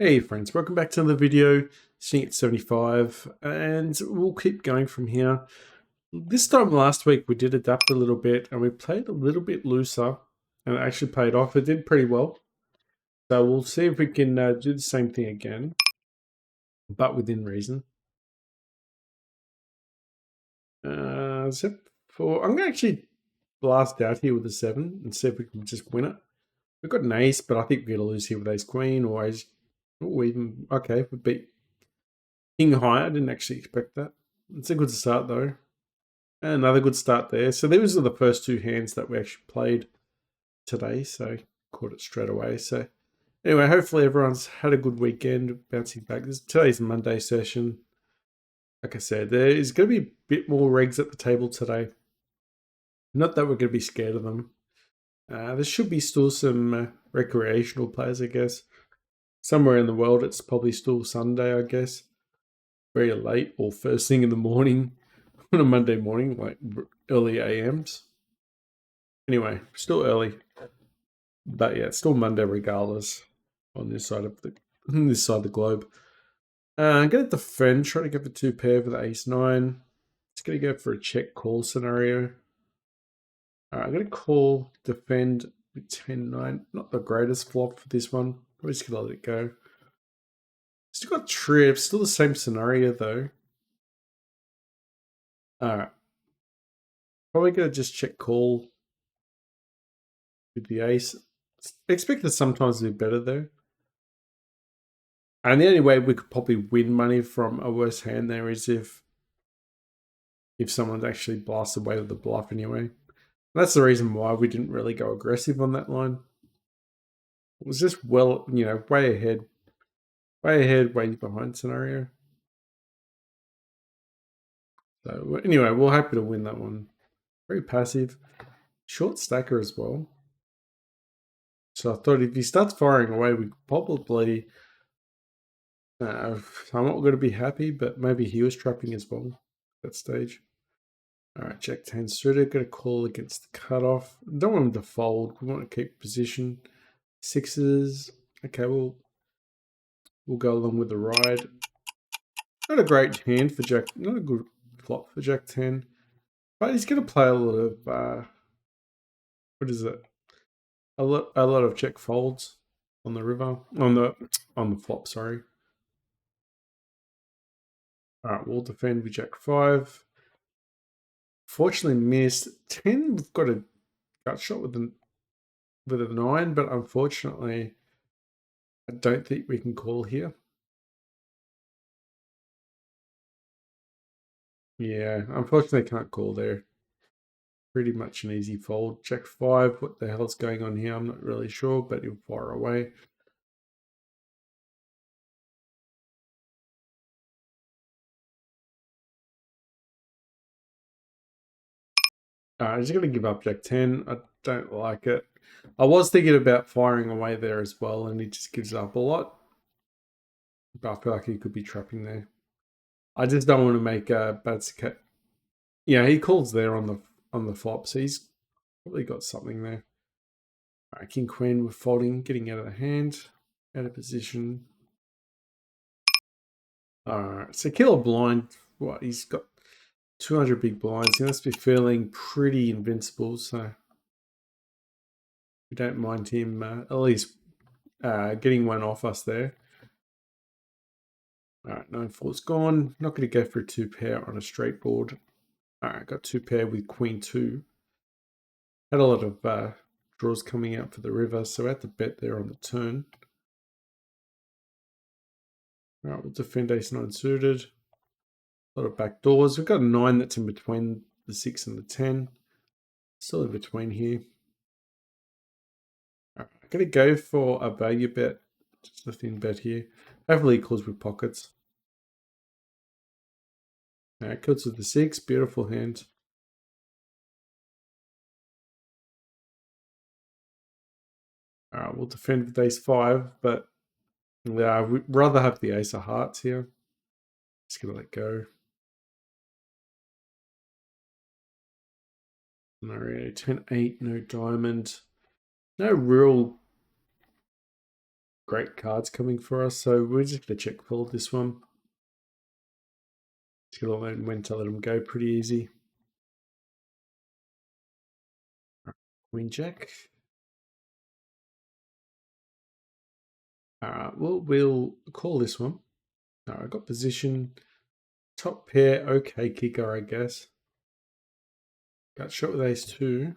Hey friends, welcome back to another video, sitting at 75, and we'll keep going from here. This time last week we did adapt a little bit and we played a little bit looser and it actually paid off. It did pretty well. So we'll see if we can do the same thing again, but within reason. Zip for, I'm going to actually blast out here with a 7 and see if we can just win it. We've got an ace, but I think we're going to lose here with ace queen or ace, or even, okay, we beat king high. I didn't actually expect that. It's a good start though. And another good start there. So these are the first two hands that we actually played today. So caught it straight away. So anyway, hopefully everyone's had a good weekend bouncing back. Today's Monday session. Like I said, there is going to be a bit more regs at the table today. Not that we're going to be scared of them. There should be still some recreational players, I guess. Somewhere in the world, it's probably still Sunday, I guess. Very late or first thing in the morning on a Monday morning, like early AMs. Anyway, still early, but yeah, it's still Monday regardless on this side of the globe. I'm gonna defend, try to go for two pair for the ace nine. It's gonna go for a check call scenario. All right, I'm gonna call defend with 10-9. Not the greatest flop for this one. I'm just gonna let it go. Still got trip, still the same scenario though. All right, probably gonna just check call with the ace. Expect it sometimes to be better though. And the only way we could probably win money from a worse hand there is if someone actually blasts away with the bluff anyway. And that's the reason why we didn't really go aggressive on that line. It was just well, way ahead, way behind scenario. So anyway, we're happy to win that one. Very passive. Short stacker as well. So I thought if he starts firing away, we could probably... I'm not going to be happy, but maybe he was trapping as well at that stage. All right, Jack 10 suited. Got a call against the cutoff. Don't want him to fold. We want to keep position. Sixes. Okay, we'll go along with the ride. Not a great hand for Jack. Not a good flop for Jack 10. But he's going to play a lot of... what is it? A lot of check folds on the river. On the flop, sorry. All right, we'll defend with Jack 5. Fortunately missed. 10, we've got a gut shot with a 9, but unfortunately, I don't think we can call here. Yeah, unfortunately, can't call there. Pretty much an easy fold. Jack 5. What the hell's going on here? I'm not really sure, but he'll fire away. He's going to give up Jack 10. I don't like it. I was thinking about firing away there as well, and he just gives up a lot. But I feel like he could be trapping there. I just don't want to make a bad... Yeah, he calls there on the flop, so he's probably got something there. All right, King Queen, we're folding, getting out of the hand, out of position. All right, so killer blind. What, he's got 200 big blinds. He must be feeling pretty invincible, so we don't mind him at least getting one off us there. All right, 9-4's gone. Not going to go for a 2-pair on a straight board. All right, got 2-pair with Queen 2. Had a lot of draws coming out for the river, so I had to bet there on the turn. All right, we'll defend ace 9 suited. A lot of back doors. We've got a 9 that's in between the 6 and the 10. Still in between here. All right, I'm going to go for a value bet. Just a thin bet here. Hopefully he calls with pockets. All right, kills with the 6. Beautiful hand. All right, we'll defend with ace 5, but we'd rather have the ace of hearts here. Just going to let go. Scenario 10-8, no diamond. No real great cards coming for us, so we're just going to check fold this one. Just going to learn when to let them go pretty easy. Queen Jack. All right, well, we'll call this one. All right, I got position. Top pair, okay kicker, I guess. Got shot with ace two.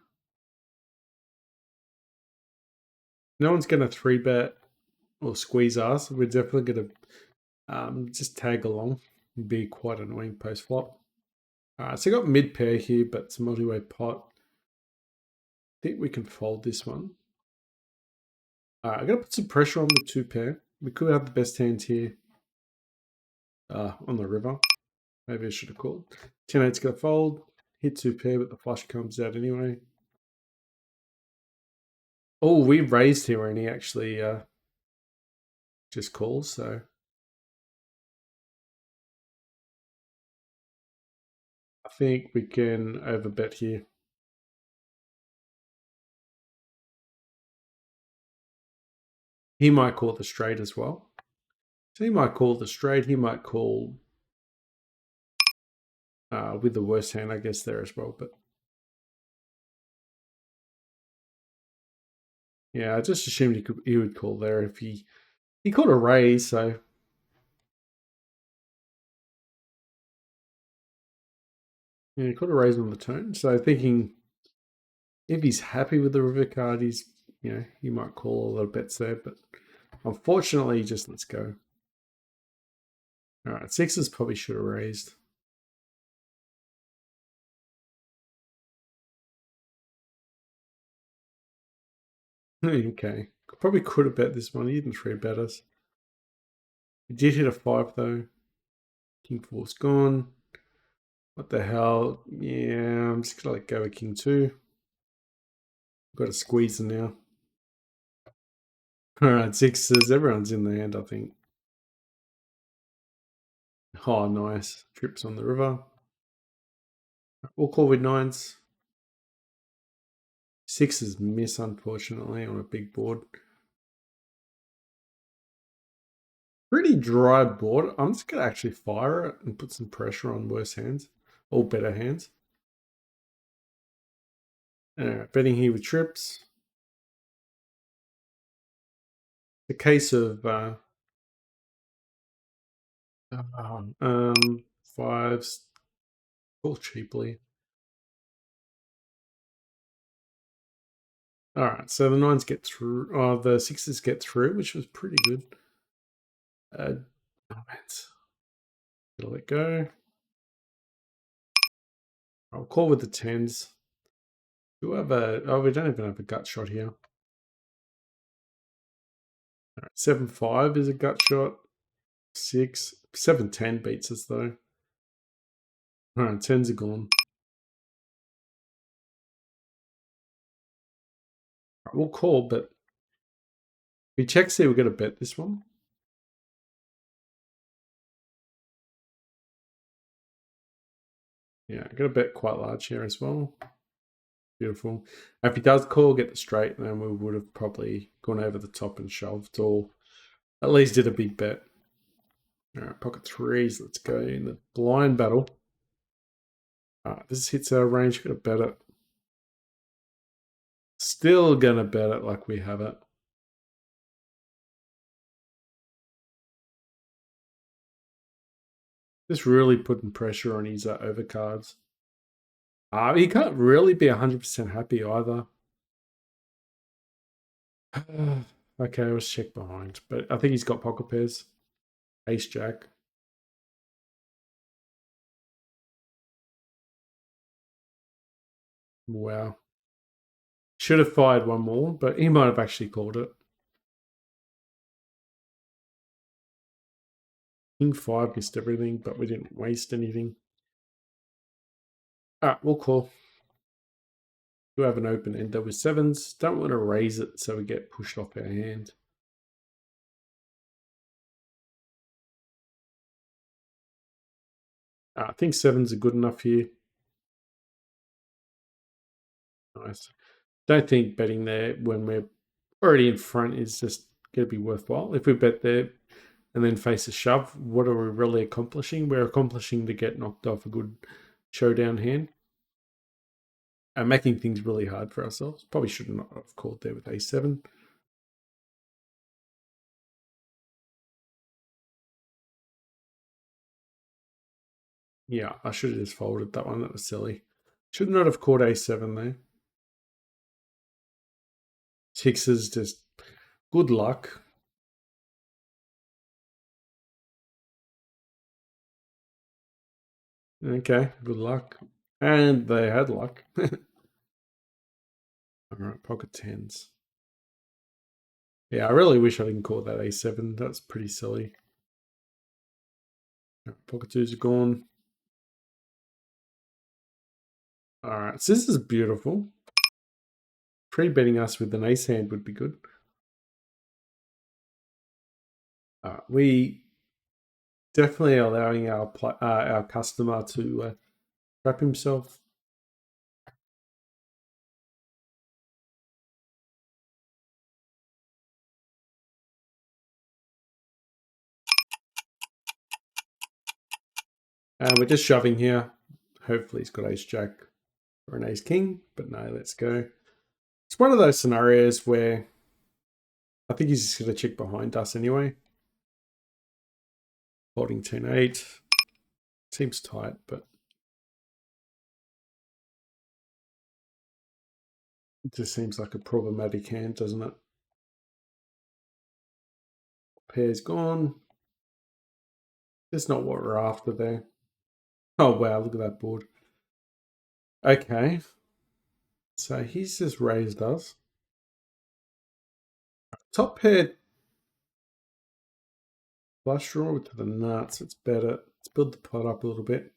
No one's going to 3-bet or squeeze us. We're definitely going to just tag along and be quite annoying post flop. All right, so I got mid pair here, but it's a multi-way pot. I think we can fold this one. All right, I'm going to put some pressure on the 2 pair. We could have the best hand here on the river. Maybe I should have called. 10-8's going to fold. Hit 2 pair, but the flush comes out anyway. Oh, we raised here and he actually just calls, so I think we can overbet here. He might call the straight as well. So he might call the straight. He might call with the worst hand, I guess, there as well. But yeah, I just assumed he would call there if he called a raise. So yeah, he called a raise on the turn. So thinking if he's happy with the river card, he might call a little bets there. But unfortunately, just let's go. All right, sixes probably should have raised. Okay, probably could have bet this one. He didn't 3-bet us. He did hit a 5 though. King 4's gone. What the hell? Yeah, I'm just gonna let go with King 2. Got to squeeze them now. All right, sixes. Everyone's in the hand, I think. Oh, nice. Trips on the river. We'll call with nines. Sixes miss, unfortunately, on a big board. Pretty dry board. I'm just going to actually fire it and put some pressure on worse hands. Or better hands. Betting here with trips. The case of fives. Call cheaply. All right, so the nines get through. Oh, the sixes get through, which was pretty good. Oh, gonna let go. I'll call with the tens. Do we have a? Oh, we don't even have a gut shot here. All right, 7-5 is a gut shot. 7-10 beats us though. All right, tens are gone. Right, we'll call, but if we check, see, we're gonna bet this one. Yeah, I'm gonna bet quite large here as well. Beautiful. If he does call, get the straight, then we would have probably gone over the top and shoved, or at least did a big bet. All right, pocket threes. Let's go in the blind battle. This hits our range. Gonna bet it. Still gonna bet it like we have it. Just really putting pressure on his overcards. He can't really be 100% happy either. Okay, let's check behind. But I think he's got pocket pairs. Ace Jack. Wow. Should have fired one more, but he might have actually called it. King 5 missed everything, but we didn't waste anything. All right, we'll call. We have an open ender with sevens. Don't want to raise it so we get pushed off our hand. I think sevens are good enough here. Nice. Don't think betting there when we're already in front is just It'd be worthwhile. If we bet there and then face a shove, what are we really accomplishing? We're accomplishing to get knocked off a good showdown hand. And making things really hard for ourselves. Probably should not have called there with A7. Yeah, I should have just folded that one. That was silly. Should not have called A7 though. Sixes, just good luck. Okay, good luck. And they had luck. All right, pocket tens. Yeah, I really wish I didn't call that A7. That's pretty silly. Pocket twos are gone. All right, so this is beautiful. Pre-betting us with an ace hand would be good. We definitely allowing our customer to trap himself. We're just shoving here. Hopefully he's got ace jack or an ace king, but no, let's go. It's one of those scenarios where I think he's just going to check behind us anyway. Holding 10-8. Seems tight, but it just seems like a problematic hand, doesn't it? Pair's gone. That's not what we're after there. Oh, wow, look at that board. Okay. So he's just raised us. Top pair flush draw to the nuts. It's better. Let's build the pot up a little bit.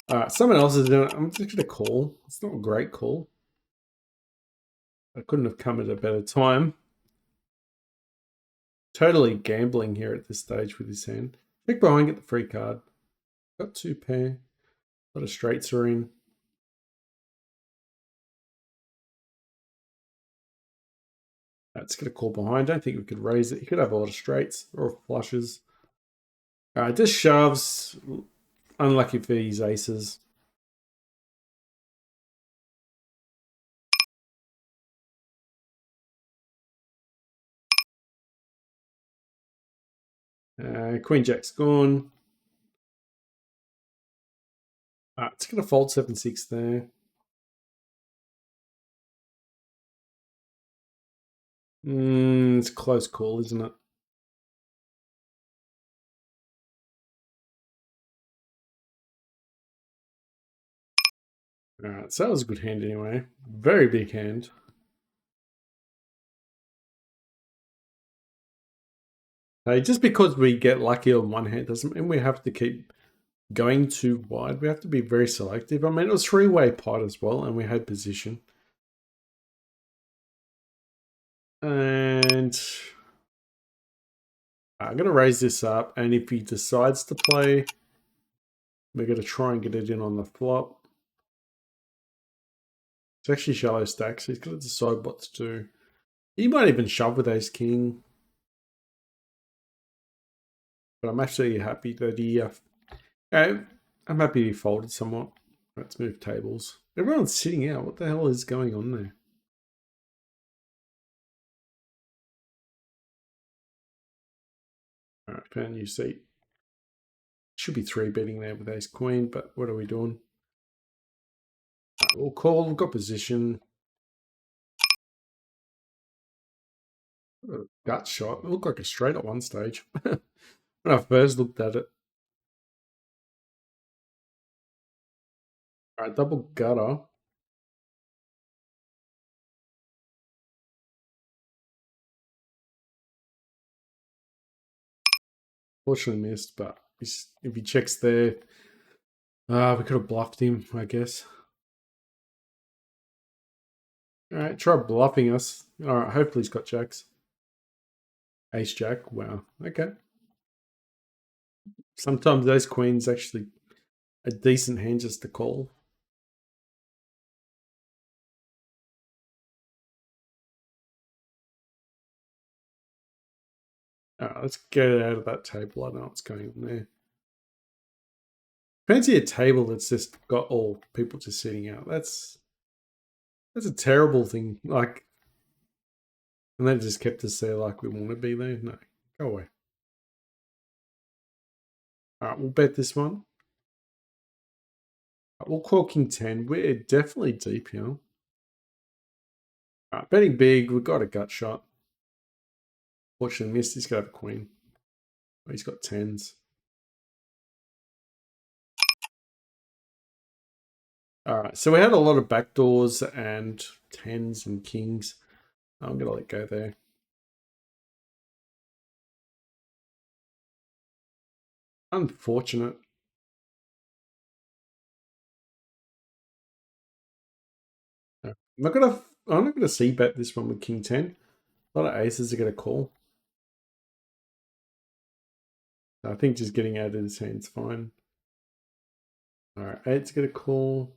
All right, someone else is doing it. I'm just going to call. It's not a great call. I couldn't have come at a better time. Totally gambling here at this stage with his hand. Check behind, get the free card. Got two pair. A lot of straights are in. That's going to call behind. Don't think we could raise it. He could have a lot of straights or flushes. All right, just shoves. Unlucky for his aces. Queen Jack's gone. It's going to fold 7-6 there. It's a close call, isn't it? All right, so that was a good hand anyway. Very big hand. Just because we get lucky on one hand doesn't mean we have to keep going too wide. We have to be very selective. I mean, it was three-way pot as well, and we had position. And I'm going to raise this up, and if he decides to play, we're going to try and get it in on the flop. It's actually shallow stacks, so he's got to decide what to do. He might even shove with ace king. But I'm actually happy that he... I'm happy he folded somewhat. Let's move tables. Everyone's sitting out. What the hell is going on there? All right, found a new seat. Should be three betting there with ace queen, but what are we doing? We'll call. We've got position. Gut shot. It looked like a straight at one stage when I first looked at it. All right, double gutter. Fortunately missed, but if he checks there, we could have bluffed him, I guess. All right, try bluffing us. All right, hopefully he's got jacks. Ace jack. Wow. Okay. Sometimes those queens actually a decent hand just to call. Alright, let's get out of that table. I know what's going on there. Fancy a table that's just got all people just sitting out. That's a terrible thing. Like, and they just kept us there like we want to be there. No, go away. Alright, we'll bet this one. We'll call King 10. We're definitely deep here. Alright, betting big. We've got a gut shot. Fortunately missed. He's got a queen. Oh, he's got 10s. Alright, so we had a lot of backdoors and 10s and kings. I'm going to let go there. Unfortunate. I'm not gonna see bet this one with King 10. A lot of aces are gonna call. I think just getting out of his hand's fine. Alright, 8's gonna call.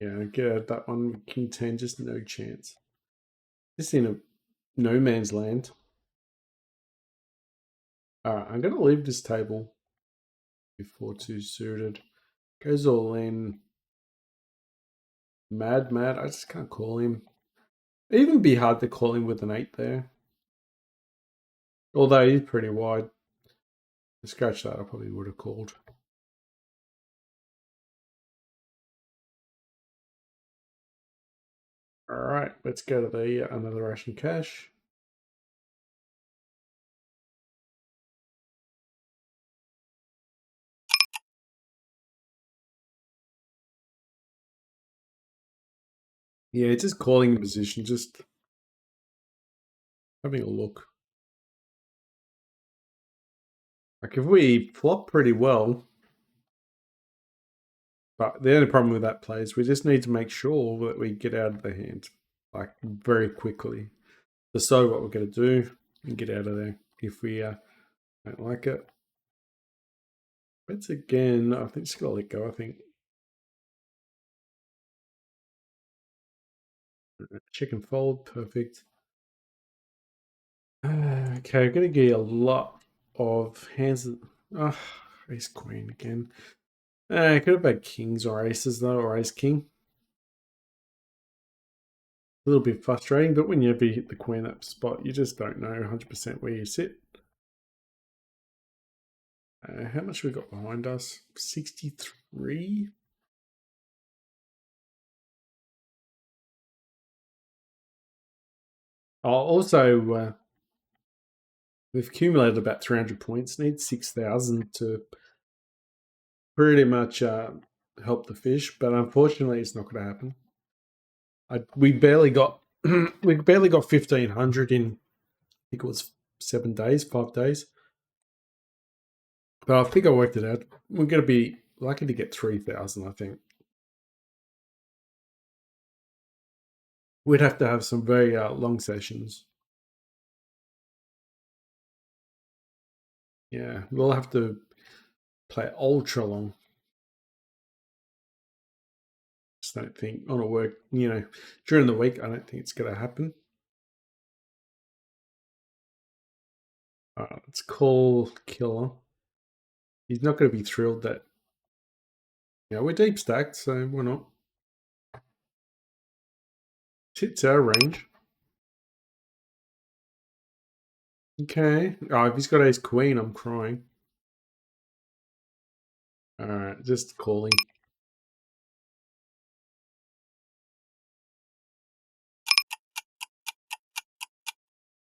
Yeah, get out that one with King 10, just no chance. Just in a no man's land. Alright, I'm gonna leave this table before 2 suited. Goes all in. Mad. I just can't call him. It'd even be hard to call him with an 8 there. Although he's pretty wide. To scratch that, I probably would have called. Alright, let's go to the another ration cash. Yeah, just calling in position, just having a look. Like if we flop pretty well, but the only problem with that play is we just need to make sure that we get out of the hand, like very quickly. Decide what we're going to do and get out of there if we don't like it. Bets again, I think just got to let go, I think. Check and fold, perfect. Okay, I'm going to get a lot of hands. Oh, ace queen again. I could have had kings or aces though, or ace king. A little bit frustrating, but when you ever hit the queen up spot, you just don't know 100% where you sit. How much we got behind us? 63? Oh, also, we've accumulated about 300 points. Need 6,000 to pretty much help the fish, but unfortunately, it's not going to happen. We barely got 1,500 in. I think it was 7 days, 5 days. But I think I worked it out. We're going to be lucky to get 3,000, I think. We'd have to have some very long sessions. Yeah, we'll have to play ultra long. Just don't think on a work, during the week, I don't think it's going to happen. Let's call killer. He's not going to be thrilled that, we're deep stacked, so why not? It's our range. Okay. Oh, if he's got ace queen, I'm crying. All right, just calling.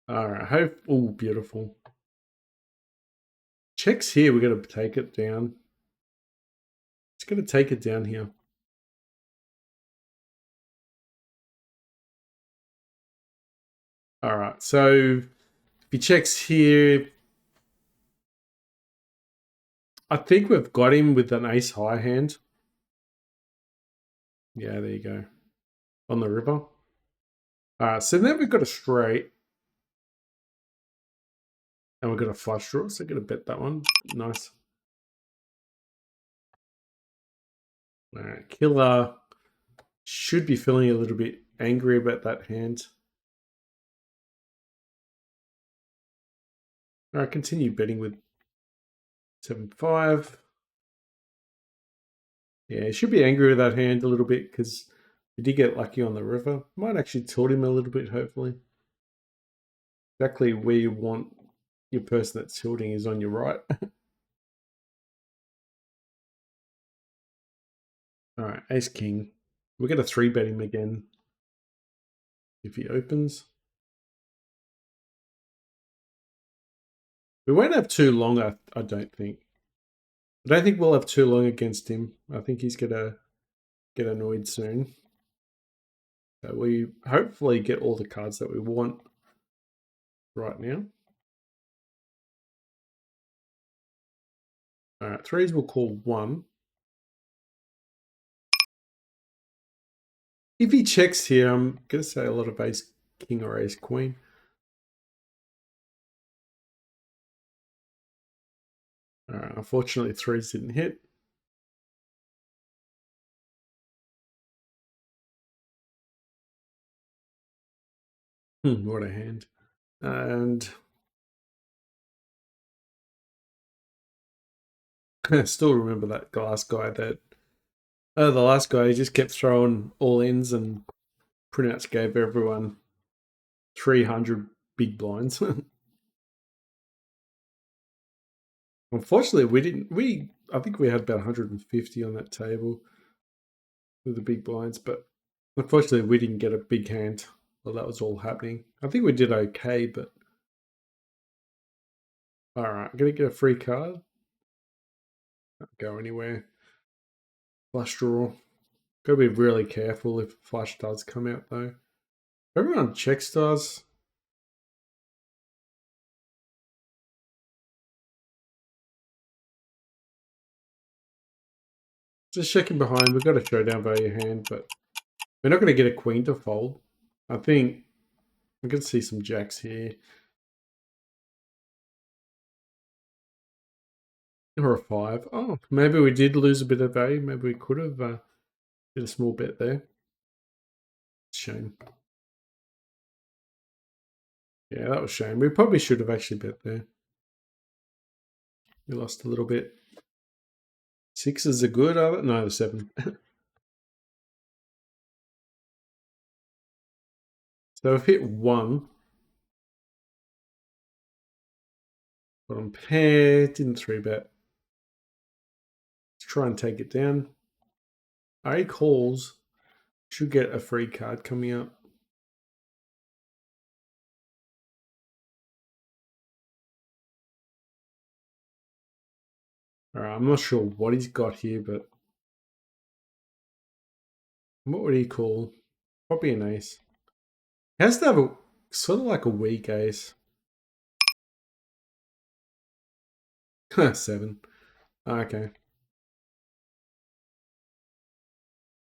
All right. Oh, beautiful. Checks here. We're going to take it down. It's going to take it down here. All right. So if he checks here, I think we've got him with an ace high hand. Yeah, there you go. On the river. So now we've got a straight. And we've got a flush draw, so I'm going to bet that one. Nice. All right, killer should be feeling a little bit angry about that hand. All right, continue betting with 7-5. Yeah, he should be angry with that hand a little bit because he did get lucky on the river. Might actually tilt him a little bit, hopefully. Exactly where you want your person that's tilting is on your right. All right, ace king. We're going to 3-bet him again if he opens. We won't have too long, I don't think. I don't think we'll have too long against him. I think he's going to get annoyed soon. So we hopefully get all the cards that we want right now. All right, threes will call 1. If he checks here, I'm going to say a lot of ace king or ace queen. All right, unfortunately, threes didn't hit. What a hand. And I still remember that last guy the last guy, he just kept throwing all ins and pretty much gave everyone 300 big blinds. Unfortunately, I think we had about 150 on that table with the big blinds, but unfortunately, we didn't get a big hand while that was all happening. I think we did okay, but all right, I'm gonna get a free card. Can't go anywhere. Flush draw. Gotta be really careful if flush does come out though. Everyone checks does. Just checking behind. We've got a showdown value hand, but we're not going to get a queen to fold. I think we can see some jacks here. Or a 5. Oh, maybe we did lose a bit of value. Maybe we could have did a small bet there. Shame. Yeah, that was shame. We probably should have actually bet there. We lost a little bit. 6s are good, are they? No, the 7. So I've hit 1. But on pair, didn't 3-bet. Let's try and take it down. A calls. Should get a free card coming up. All right, I'm not sure what he's got here, but what would he call? Probably an ace. He has to have a sort of like a weak ace. 7. Okay.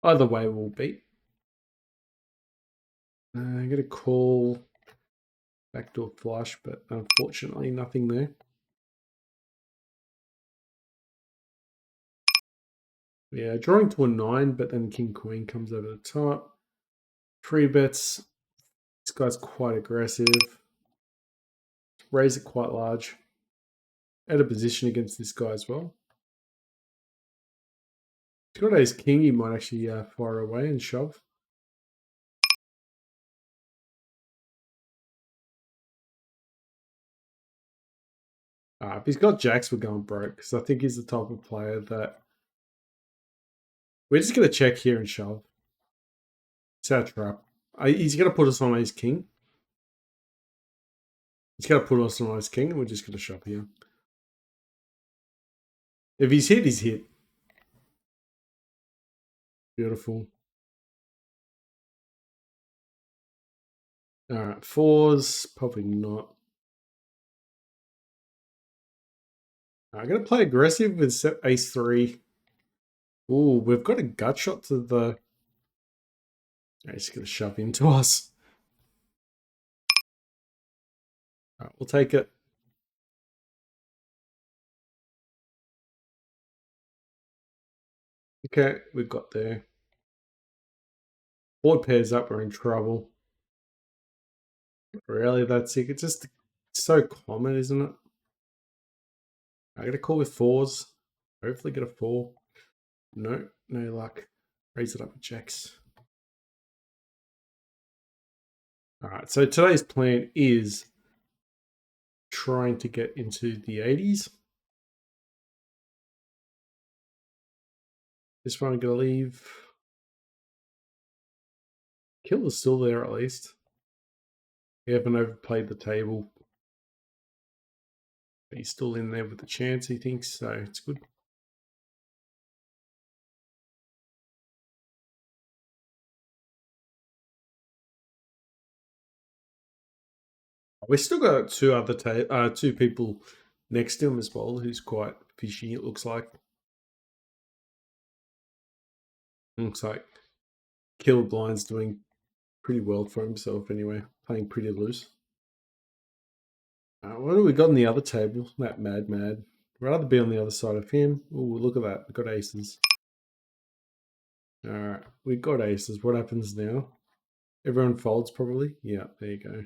Either way, we'll beat. I get a call backdoor flush, but unfortunately, nothing there. Yeah, drawing to a 9, but then king queen comes over the top. 3-bets. This guy's quite aggressive. Raise it quite large. Out of position against this guy as well. If he's got ace king, he might actually fire away and shove. If he's got jacks, we're going broke because I think he's the type of player that we're just going to check here and shove. It's our trap. He's going to put us on ace king. He's going to put us on ace king, and we're just going to shove here. If he's hit, he's hit. Beautiful. All right, 4s, probably not. I'm going to play aggressive with ace 3. Ooh, we've got a gut shot to the... He's going to shove into us. All right, we'll take it. Okay, we've got there. Board pairs up, we're in trouble. Really, that's it. It's just so common, isn't it? I got a call with fours. Hopefully get a four. No, no luck. Raise it up with jacks. All right, so today's plan is trying to get into the 80s. This one I'm going to leave. Killer's still there at least. We haven't overplayed the table. He's still in there with the chance, he thinks, so it's good. We still got two people next to him as well, who's quite fishy. It looks like. Looks like Kill Blind's doing pretty well for himself anyway, playing pretty loose. What do we got on the other table? That mad. I'd rather be on the other side of him. Oh, look at that. We got aces. All right, we got aces. What happens now? Everyone folds probably. Yeah, there you go.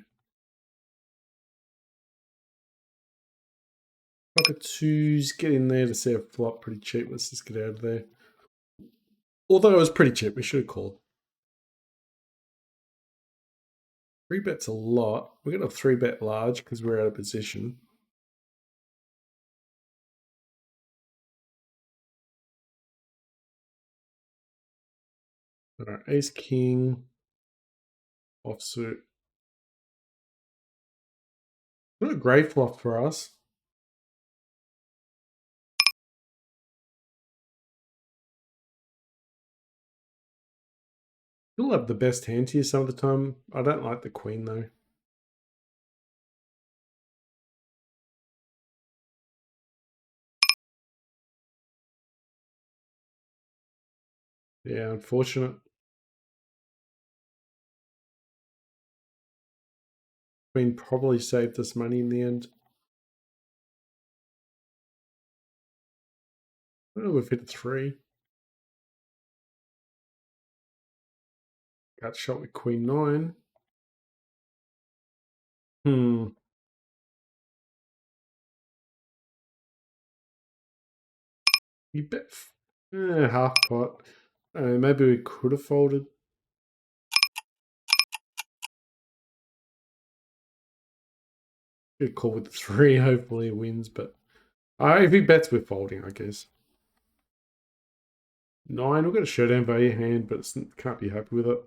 Pocket twos, get in there to see a flop pretty cheap. Let's just get out of there. Although it was pretty cheap, we should have called. Three bets a lot. We're going to three bet large because we're out of position. All right, ace king, offsuit. Not a great flop for us. You'll have the best hand here some of the time. I don't like the queen though. Yeah, unfortunate. Queen probably saved us money in the end. Oh, we've hit a three. Got shot with queen nine. You bet. Half pot. Maybe we could have folded. Good call with the three. Hopefully he wins, but if he bets, we're folding, I guess. Nine. We've got a showdown value hand, but can't be happy with it.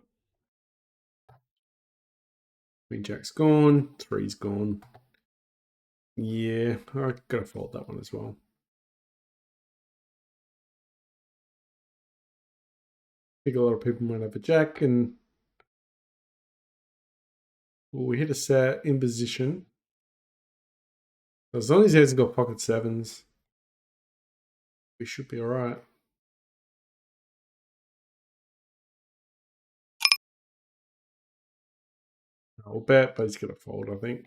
Queen jack's gone. Three's gone. Yeah, I gotta fold that one as well. I think a lot of people might have a jack, and we hit a set in position. As long as he hasn't got pocket sevens, we should be all right. I'll bet, but he's gonna fold, I think.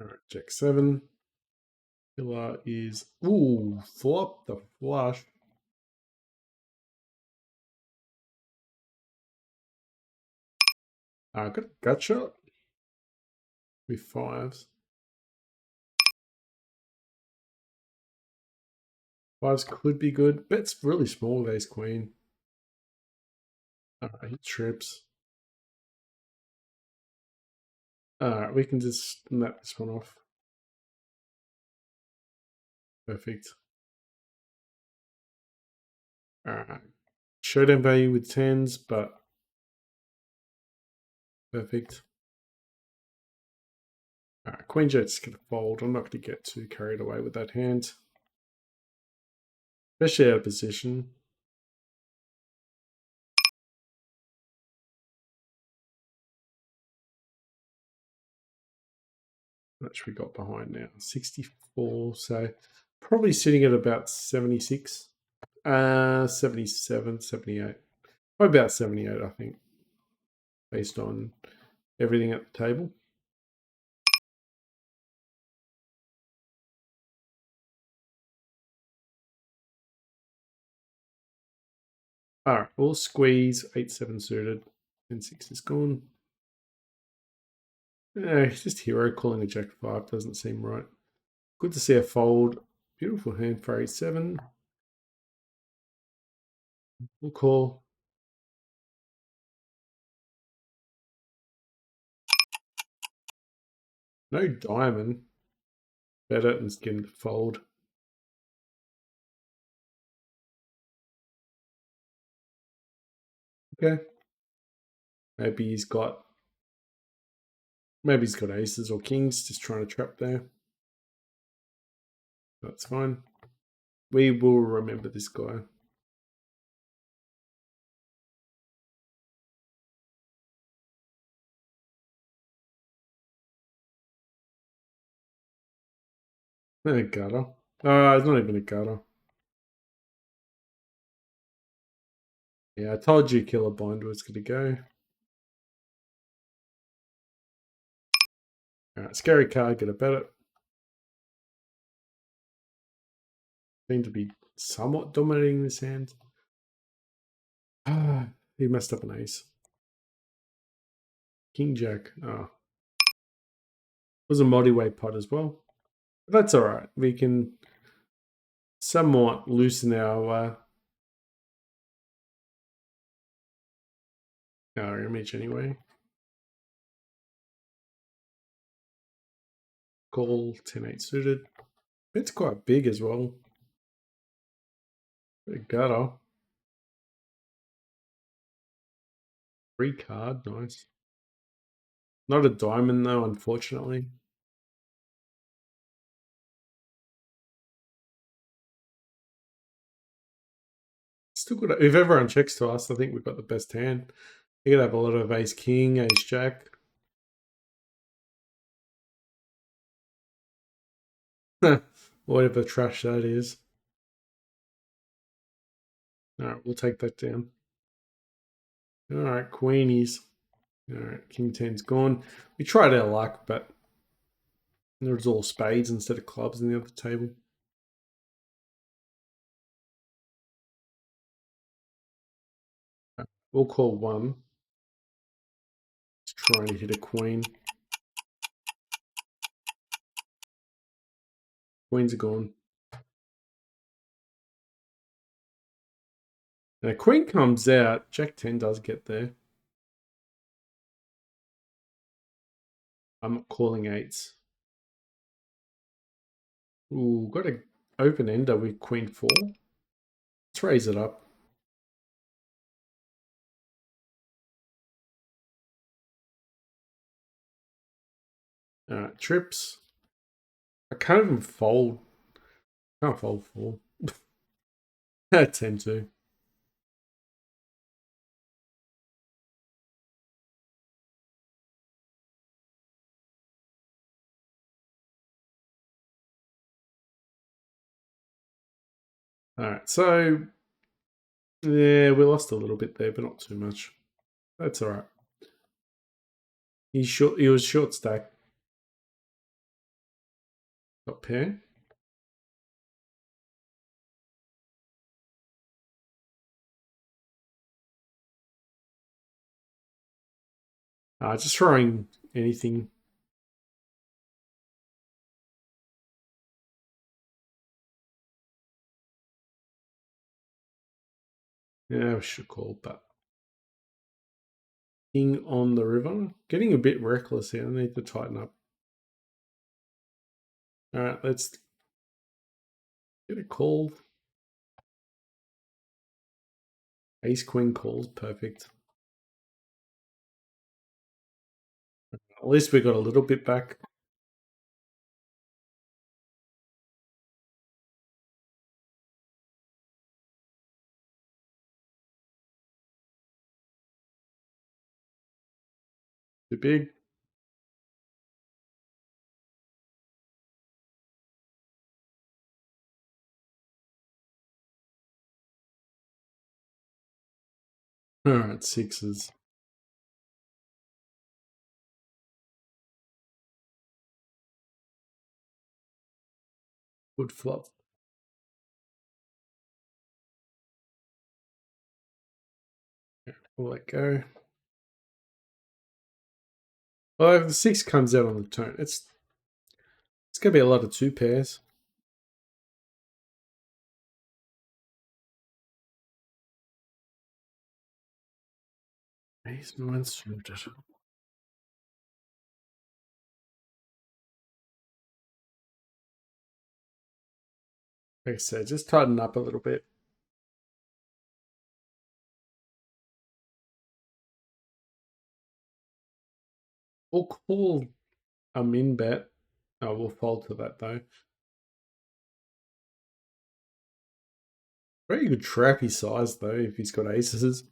All right, jack seven. Killer is flop the flush. Got a gut shot with fives. Fives could be good. Bet's really small with ace queen. He trips. Alright, we can just nap this one off. Perfect. Alright. Showdown value with tens, but perfect. Alright, queen jack's gonna fold. I'm not gonna get too carried away with that hand. Especially out of position. How much we got behind now? 64, so probably sitting at about 76. 77, 78. Probably about 78, I think, based on everything at the table. All right, we'll squeeze 8-7 suited. 10-6 is gone. It's just hero calling a jack 5 doesn't seem right. Good to see a fold. Beautiful hand for 8-7. We'll call. No diamond. Bet it and get him to fold. Okay. Maybe he's got aces or kings, just trying to trap there. That's fine. We will remember this guy. A gutter. It's not even a gutter. Yeah, I told you Killer Bind was going to go. Alright, scary card, get a bet it. Seem to be somewhat dominating this hand. He messed up an ace. King Jack. Oh. It was a multi-way pot as well. But that's alright. We can somewhat loosen our image anyway. Call 10-8 suited. It's quite big as well. A gutter. Free card, nice. Not a diamond though, unfortunately. Still good. If everyone checks to us, I think we've got the best hand. You could have a lot of ace king, ace jack. Whatever trash that is. Alright, we'll take that down. Alright, queenies. Alright, king 10's gone. We tried our luck, but there's all spades instead of clubs in the other table. We'll call one. Just trying to hit a queen. Queens are gone. Now, queen comes out. Jack 10 does get there. I'm not calling eights. Ooh, got an open ender with queen 4. Let's raise it up. Alright, trips. I can't even fold. Can't fold 4. 10-2. Alright, so yeah, we lost a little bit there, but not too much. That's alright. He was short stack. Got pair. Just throwing anything. Yeah, we should call, but king on the river. Getting a bit reckless here. I need to tighten up. Alright, let's get a call. Ace queen calls, perfect. At least we got a little bit back. Too big. Alright, sixes. Good flop. We'll let go. Well, if the 6 comes out on the turn, it's going to be a lot of 2 pairs. Ace 9 suited. Like I said, just tighten up a little bit. We'll call a min bet. Oh, we'll fold to that though. Very good trappy size though, if he's got aces.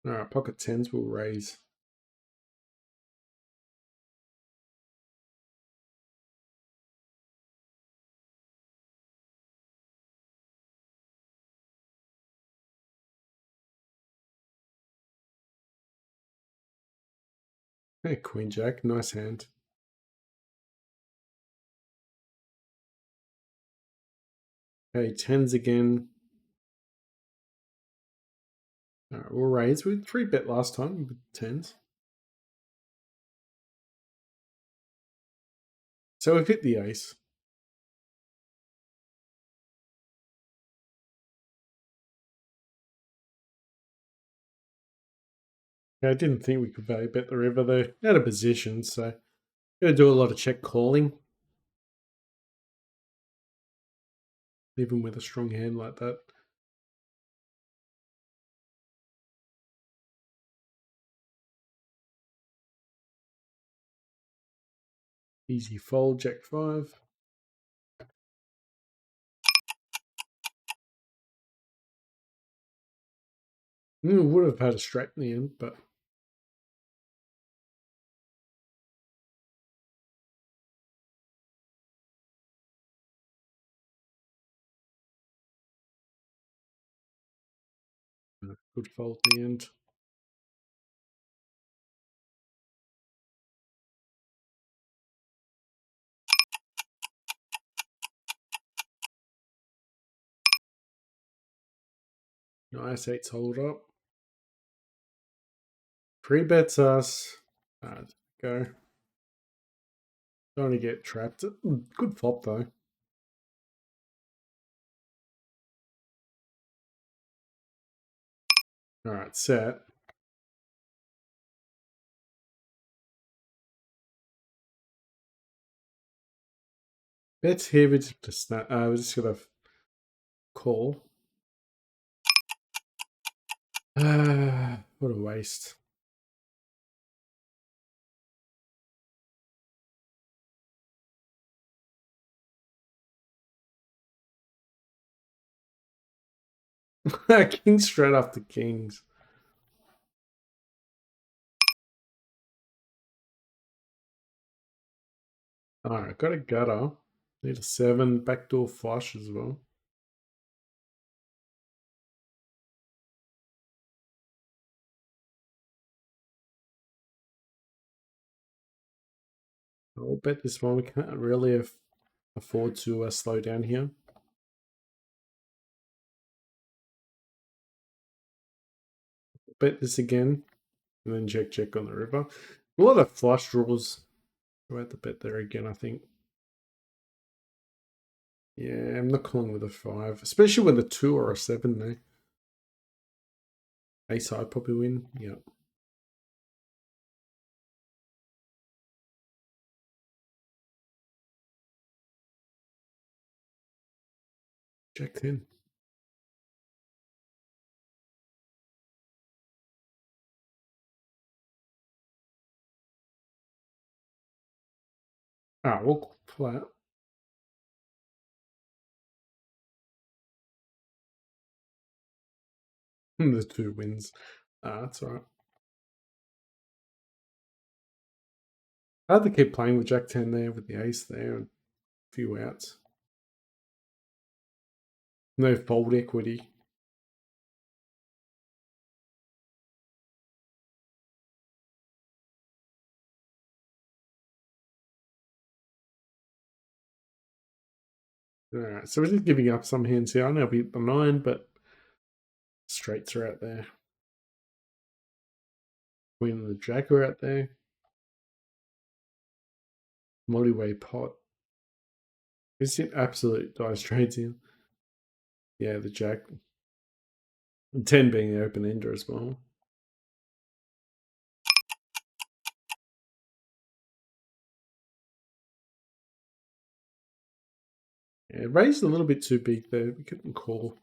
Alright, pocket tens will raise. Hey, Queen Jack, nice hand. Okay, tens again. Alright, we'll raise. We 3-bet last time with tens. So we've hit the ace. Yeah, I didn't think we could value bet the river though. Out of position, so gotta do a lot of check calling. Even with a strong hand like that. Easy fold, Jack 5. Would have had a straight in the end, but good fold in the end. Nice 8's hold up. Pre-bets us. Go. Don't want to get trapped. Good flop though. Alright, set. Bets here, we just we're just gonna call. What a waste. Kings straight after kings. Alright, got a gutter. Need a 7. Backdoor flush as well. I'll bet this one. We can't really afford to slow down here. Bet this again. And then check on the river. A lot of flush draws. We'll have to bet there again, I think. Yeah, I'm not calling with a 5. Especially with a 2 or a 7 there. Ace high probably win. Yeah. Jack 10. We'll flat. The 2 wins. That's alright. I had to keep playing with Jack 10 there with the ace there and a few outs. No fold equity. Alright, so we're just giving up some hands here. I know we hit the 9, but straights are out there. Queen and the Jack are out there. Mollyway pot. Is it absolute dice trades here? Yeah, the Jack. And 10 being the open ender as well. Yeah, raised a little bit too big there. We couldn't call.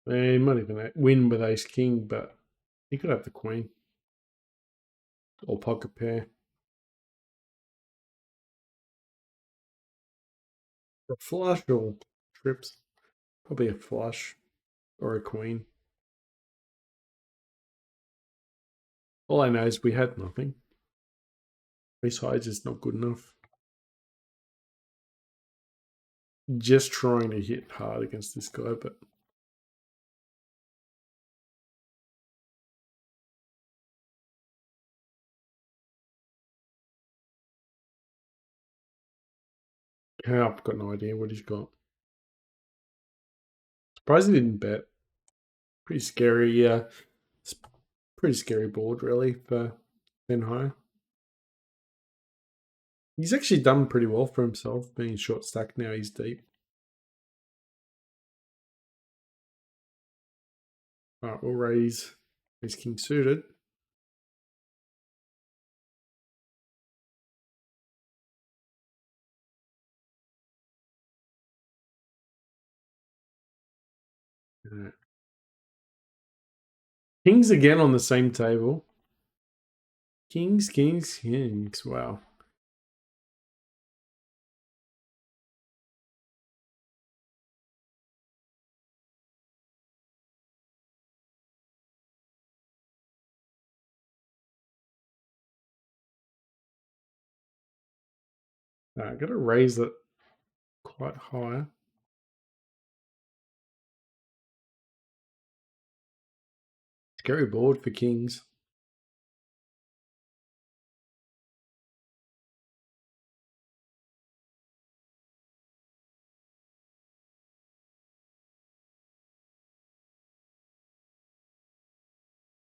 He might even win with ace king, but he could have the queen. Or pocket pair. A flush or trips. Probably a flush or a queen. All I know is we had nothing. Ace high just not good enough. Just trying to hit hard against this guy, but I've got no idea what he's got. Surprised he didn't bet. Pretty scary, yeah. It's pretty scary board, really, for Ben High. He's actually done pretty well for himself, being short stack now. He's deep. All right, we'll raise ace king suited. Kings again on the same table. Kings, kings, kings. Wow. I got to raise it quite high. Scary board for kings.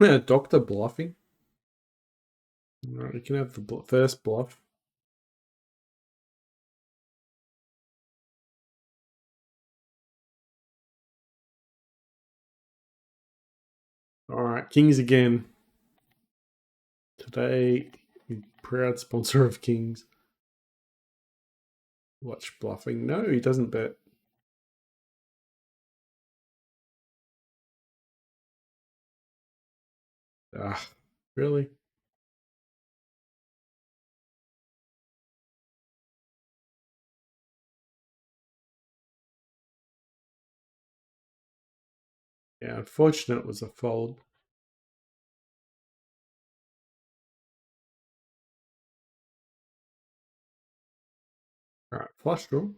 Yeah, Doctor bluffing. All right, you can have the first bluff. All right, kings again. Today, proud sponsor of kings. Watch bluffing. No, he doesn't bet. Ah, really? Yeah, unfortunate it was a fold. All right, flush draw.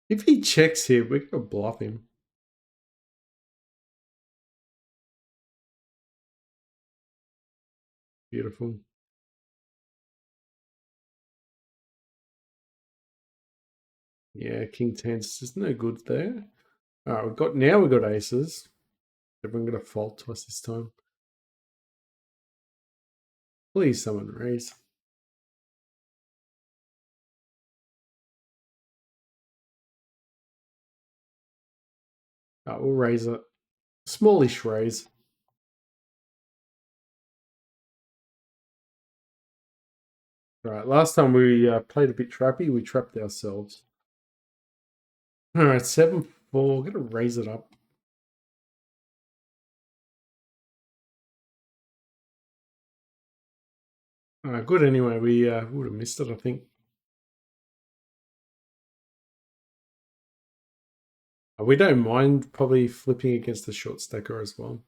If he checks here, we could bluff him. Beautiful. Yeah, king 10's just no good there. All right, we've got aces. Everyone got a fault to us this time. Please, someone raise. We'll raise it. Smallish raise. Right, last time we played a bit trappy, we trapped ourselves. All right, 7-4. Gonna raise it up. Good anyway. We would have missed it, I think. We don't mind probably flipping against the short stacker as well.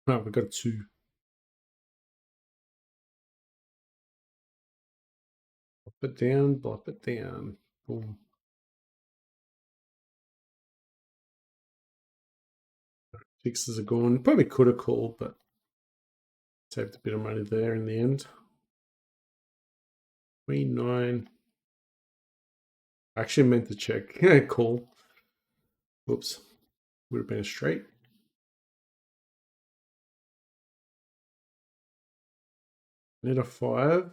No, we've got 2. it down, blop it down. Boom. Fixes are gone. Probably could have called, but saved a bit of money there in the end. Queen 9. I actually meant to check. Call. Whoops. Would have been a straight. Need a 5.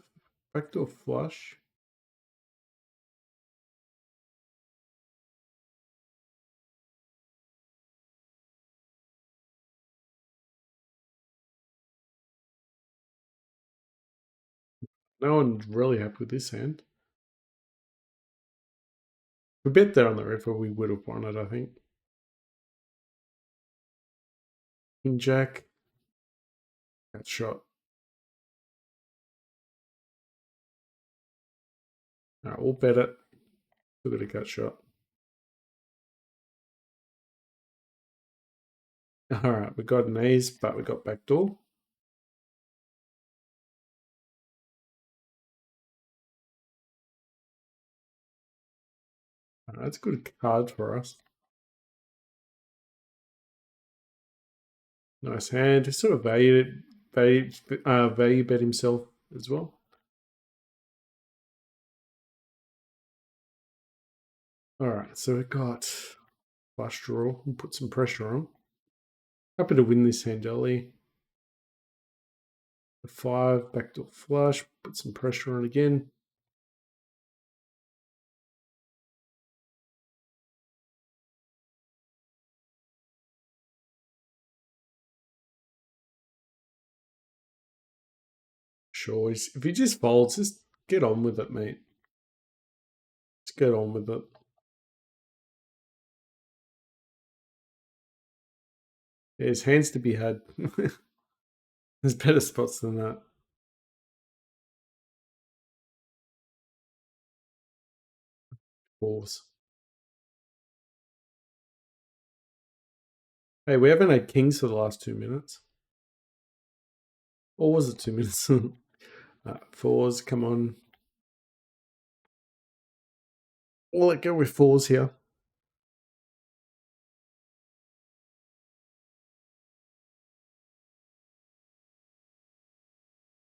Backdoor flush. No one's really happy with this hand. If we bet there on the river, we would have won it, I think. King Jack. That shot. Alright, we'll bet it. Still got a cut shot. Alright, we got an ace, but we got backdoor. That's a good card for us. Nice hand. He sort of value bet himself as well. Alright, so we got flush draw. We'll put some pressure on. Happy to win this hand early. The 5, backdoor flush, put some pressure on again. Sure, if he just folds, just get on with it, mate. Just get on with it. There's hands to be had. There's better spots than that. Balls. Hey, we haven't had kings for the last 2 minutes. Or was it 2 minutes? Fours, come on. We'll let go with fours here.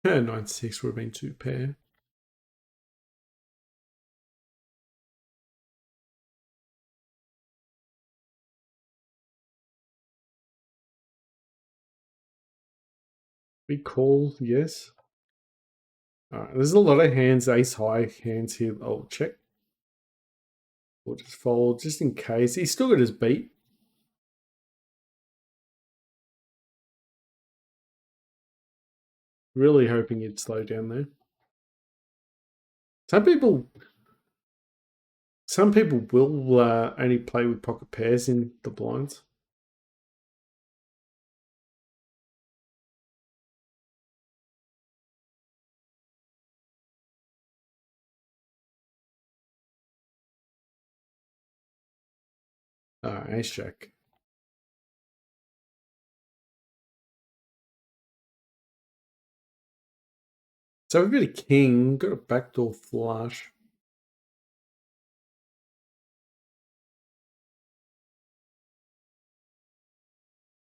Yeah, 9-6 would have been 2 pair. We call, yes. There's a lot of hands, ace high hands here. I'll check. We'll just fold just in case. He's still got his beat. Really hoping he'd slow down there. Some people will only play with pocket pairs in the blinds. Ace jack. So we've got a king, got a backdoor flush.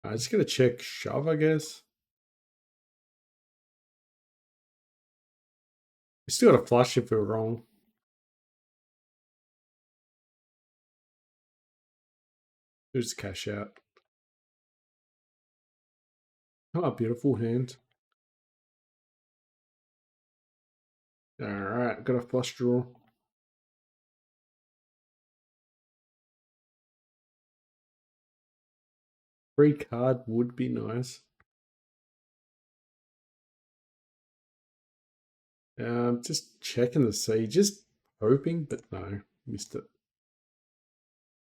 I just gotta check shove, I guess. We still got a flush if we're wrong. Just cash out. Oh, beautiful hand. Alright, got a flush draw. Free card would be nice. Just checking to see, just hoping, but no, missed it.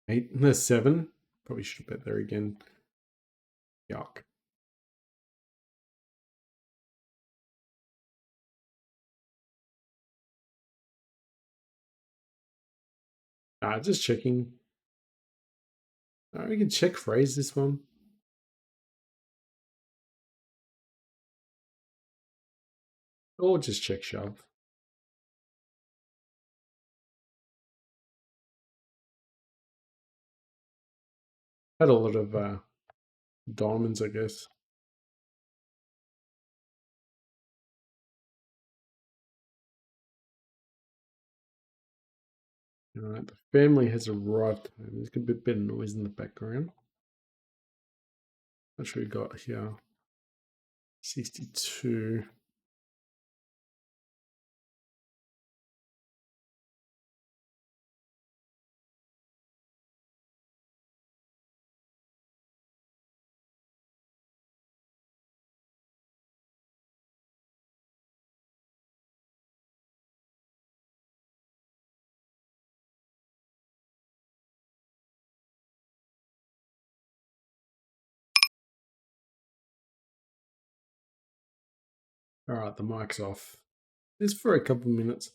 8 and a 7. Probably should have bet there again. Yuck. Just checking. We can check phrase this one. Or just check shove. Had a lot of diamonds, I guess. All right, the family has arrived. There's a bit of noise in the background. What should we got here? 62. All right, the mic's off. Just for a couple of minutes.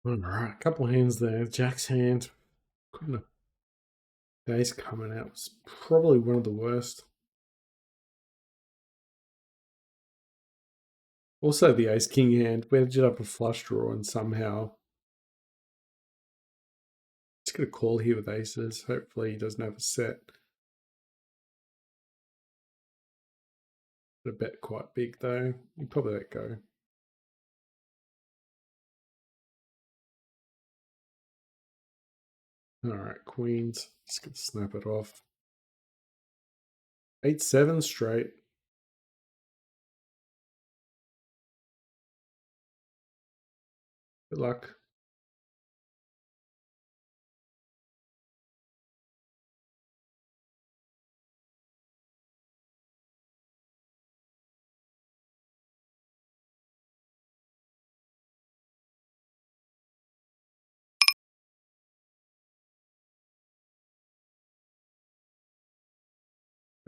All right, a couple of hands there. Jack's hand. Couldn't have. The ace coming out was probably one of the worst. Also, the ace king hand. We ended up a flush draw and somehow. Just gonna call here with aces. Hopefully, he doesn't have a set. A bet quite big though. You probably let go. All right, queens. Just gonna snap it off. 8-7 straight. Good luck.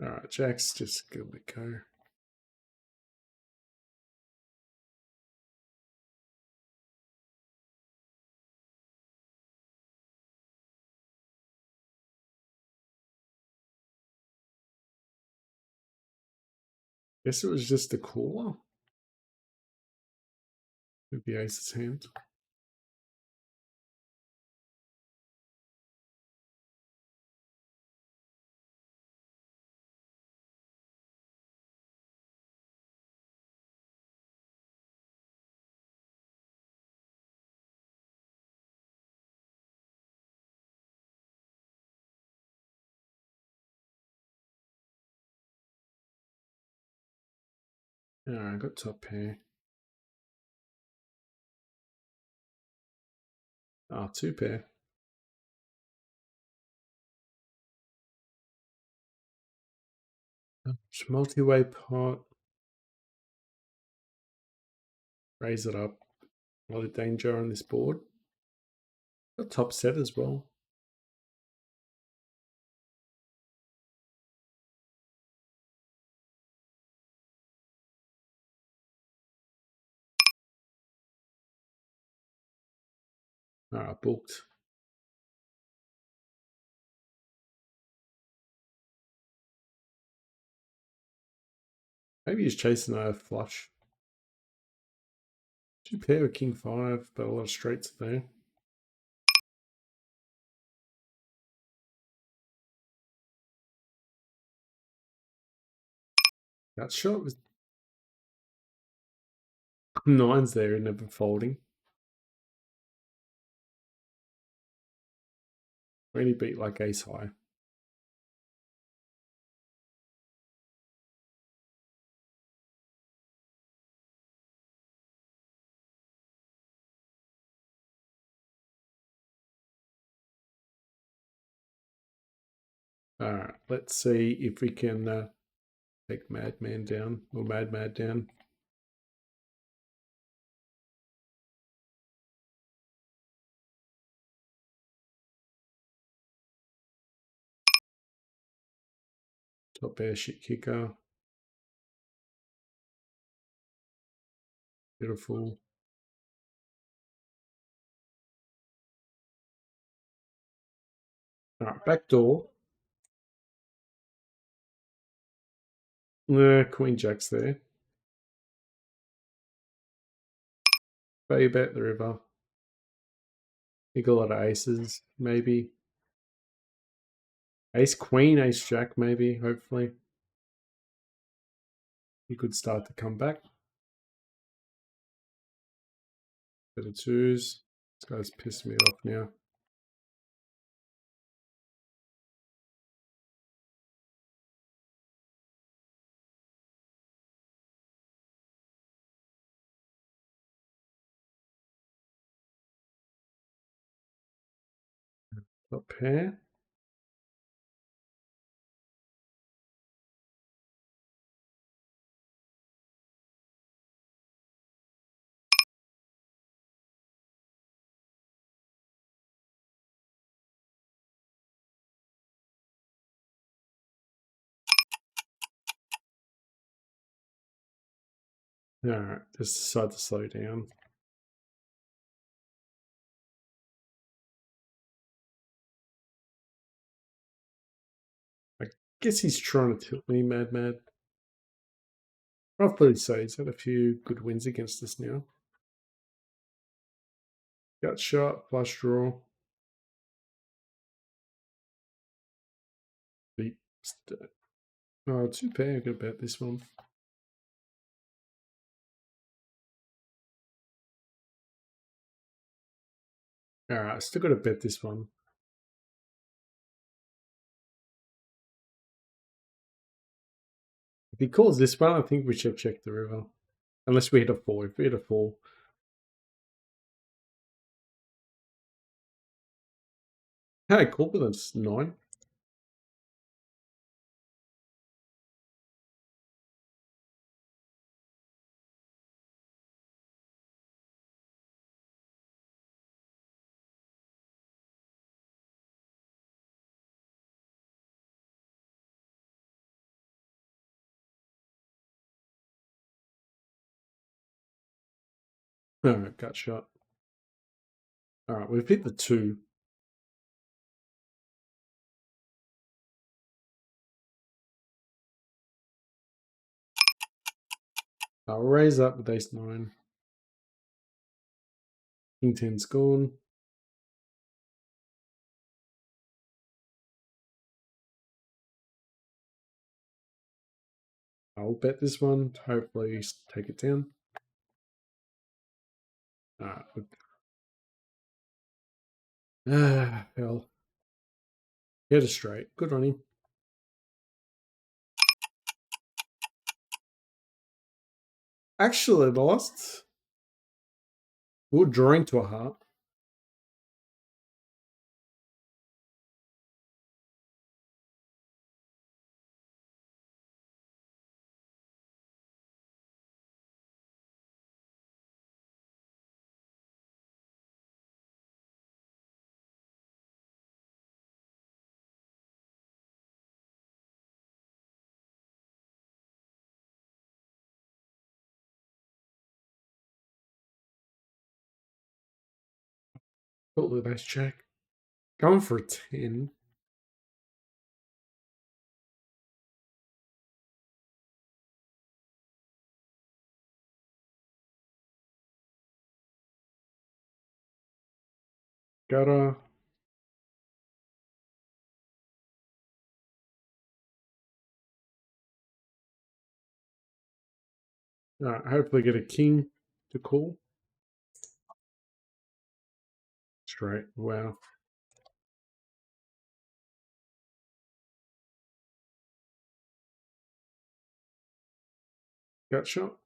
All right, Jack's just gonna let go. Guess it was just a caller with the ace's hand. I got top pair. Two pair. Multi-way pot. Raise it up. A lot of danger on this board. Got top set as well. Booked. Maybe he's chasing a flush. Two pair with king five, but a lot of straights there. That shot with nines there and never folding. Really beat like ace high. Alright, let's see if we can take Madman down, or Mad down. Top pair shit kicker. Beautiful. Alright, back door. Queen jack's there. Bay bet the river. Think a lot of aces, maybe. Ace queen, ace jack, maybe, hopefully. He could start to come back. Bit of twos. This guy's pissing me off now. Top pair. Alright, just decide to slow down. I guess he's trying to tilt me, mad. Roughly so, he's had a few good wins against us now. Gut shot, flush draw. Beat. Oh, two pair, good bet this one. Alright, still got to bet this one. If he calls this one, I think we should check the river. Unless we hit a four. If we hit a four. Hey, cool, but that's 9. Alright, gut shot. Alright, we've hit the 2. I'll raise up with ace 9. King 10's gone. I'll bet this one. Hopefully take it down. Hell. Get it straight. Good on him. Actually lost. We're drawing to a heart. Totally nice check. Going for a 10. Gotta. Hopefully get a king to call. Straight. Wow. Gut shot.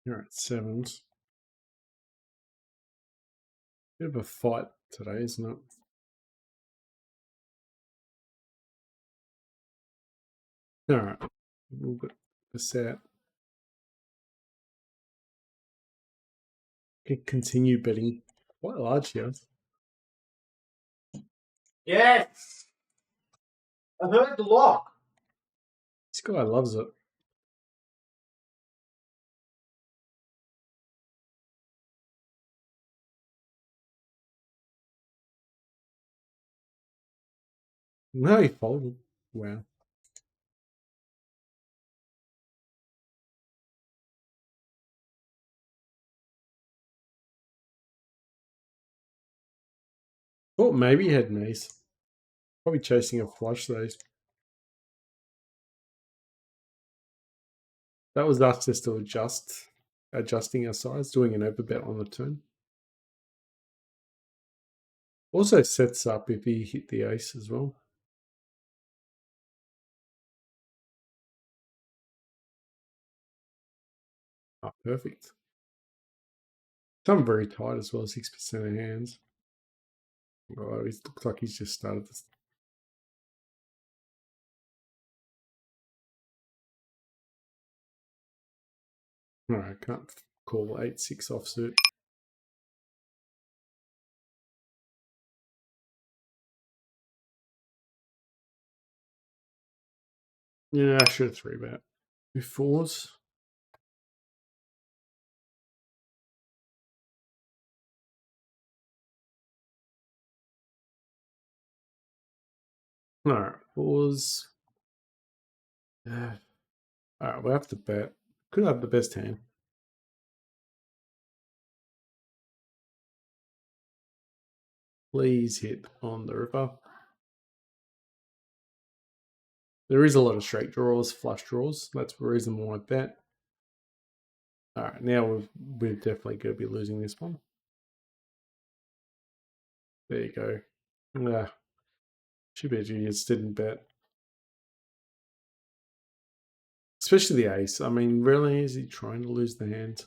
All right, 7s. Bit of a fight today, isn't it? All right. We'll get this out. Continue betting quite large here. Yes! I heard the lock. This guy loves it. No, he folded. Wow. Thought maybe he had an ace. Probably chasing a flush though. That was us just to adjusting our size, doing an overbet on the turn. Also sets up if he hit the ace as well. Oh, perfect. Some very tight as well, 6% of hands. Oh, it looks like he's just started this. No, I can't call 8-6 offsuit. Yeah, I should have 3-bet. 2 4s. Alright, 4s. Alright, we'll have to bet. Could have the best hand. Please hit on the river. There is a lot of straight draws, flush draws. That's the reason why I bet. Alright, now we're definitely going to be losing this one. There you go. Should be a genius, didn't bet. Especially the ace. I mean, really, is he trying to lose the hand?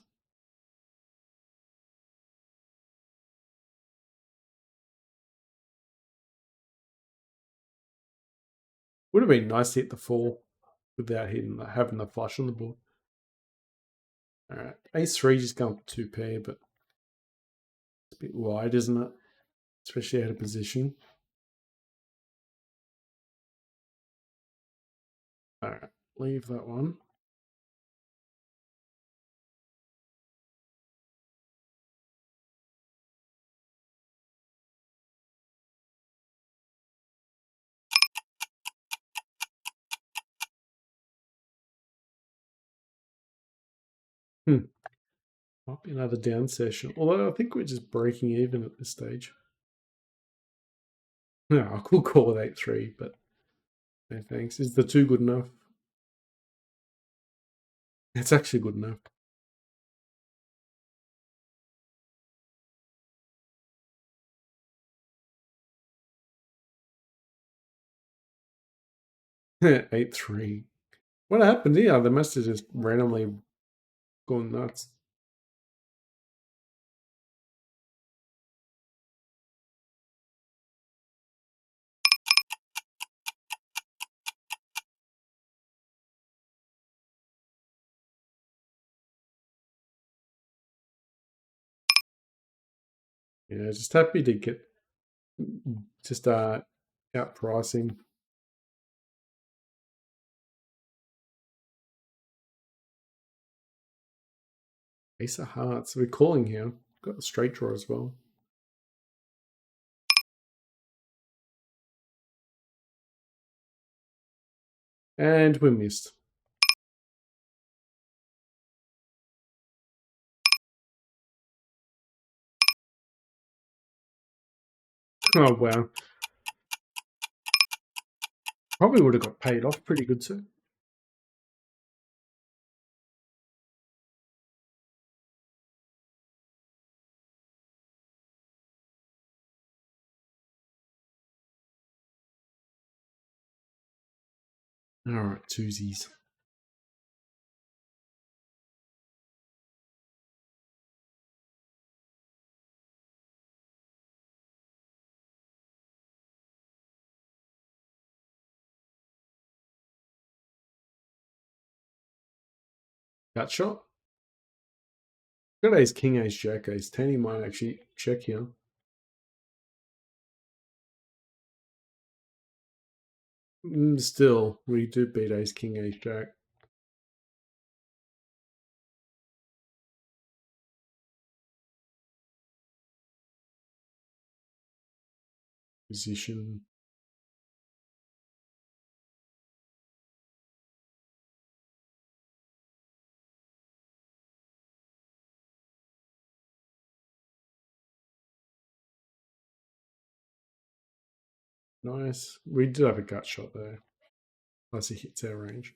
Would have been nice to hit the 4 without having the flush on the board. All right, ace-3 just going for 2 pair, but it's a bit wide, isn't it? Especially out of position. All right, leave that one. Might be another down session. Although I think we're just breaking even at this stage. No, I could call it 8-3, but no thanks. Is the 2 good enough? It's actually good enough. Eight three. What happened here? They must have just randomly gone nuts. Yeah, just happy to get just out pricing. Ace of Hearts. We're calling here. Got a straight draw as well. And we missed. Oh wow. Probably would have got paid off pretty good too. Alright, twosies. Gut shot. Got ace, king, ace, jack, ace 10. He might actually check here. Still, we do beat ace, king, ace, jack. Position. Nice. We do have a gut shot there. Plus he hits our range.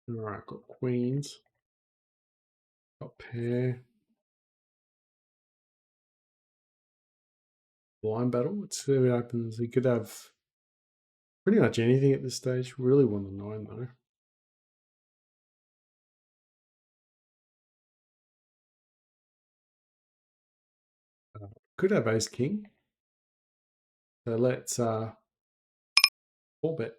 Alright, got queens. Got pair. Blind battle. Let's see what happens. He could have pretty much anything at this stage. Really want the 9 though. Could have ace king. So let's 4 bet.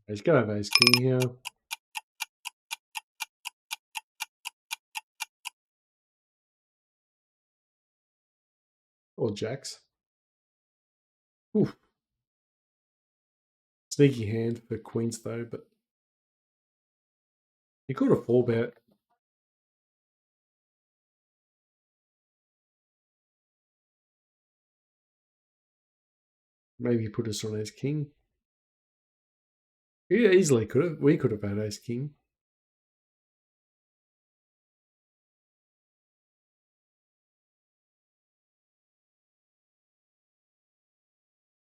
He's gonna have ace king here. Or jacks. Oof. Sneaky hand for queens though, but he could have 4 bet. Maybe put us on ace king. Yeah, easily could have. We could have had ace king.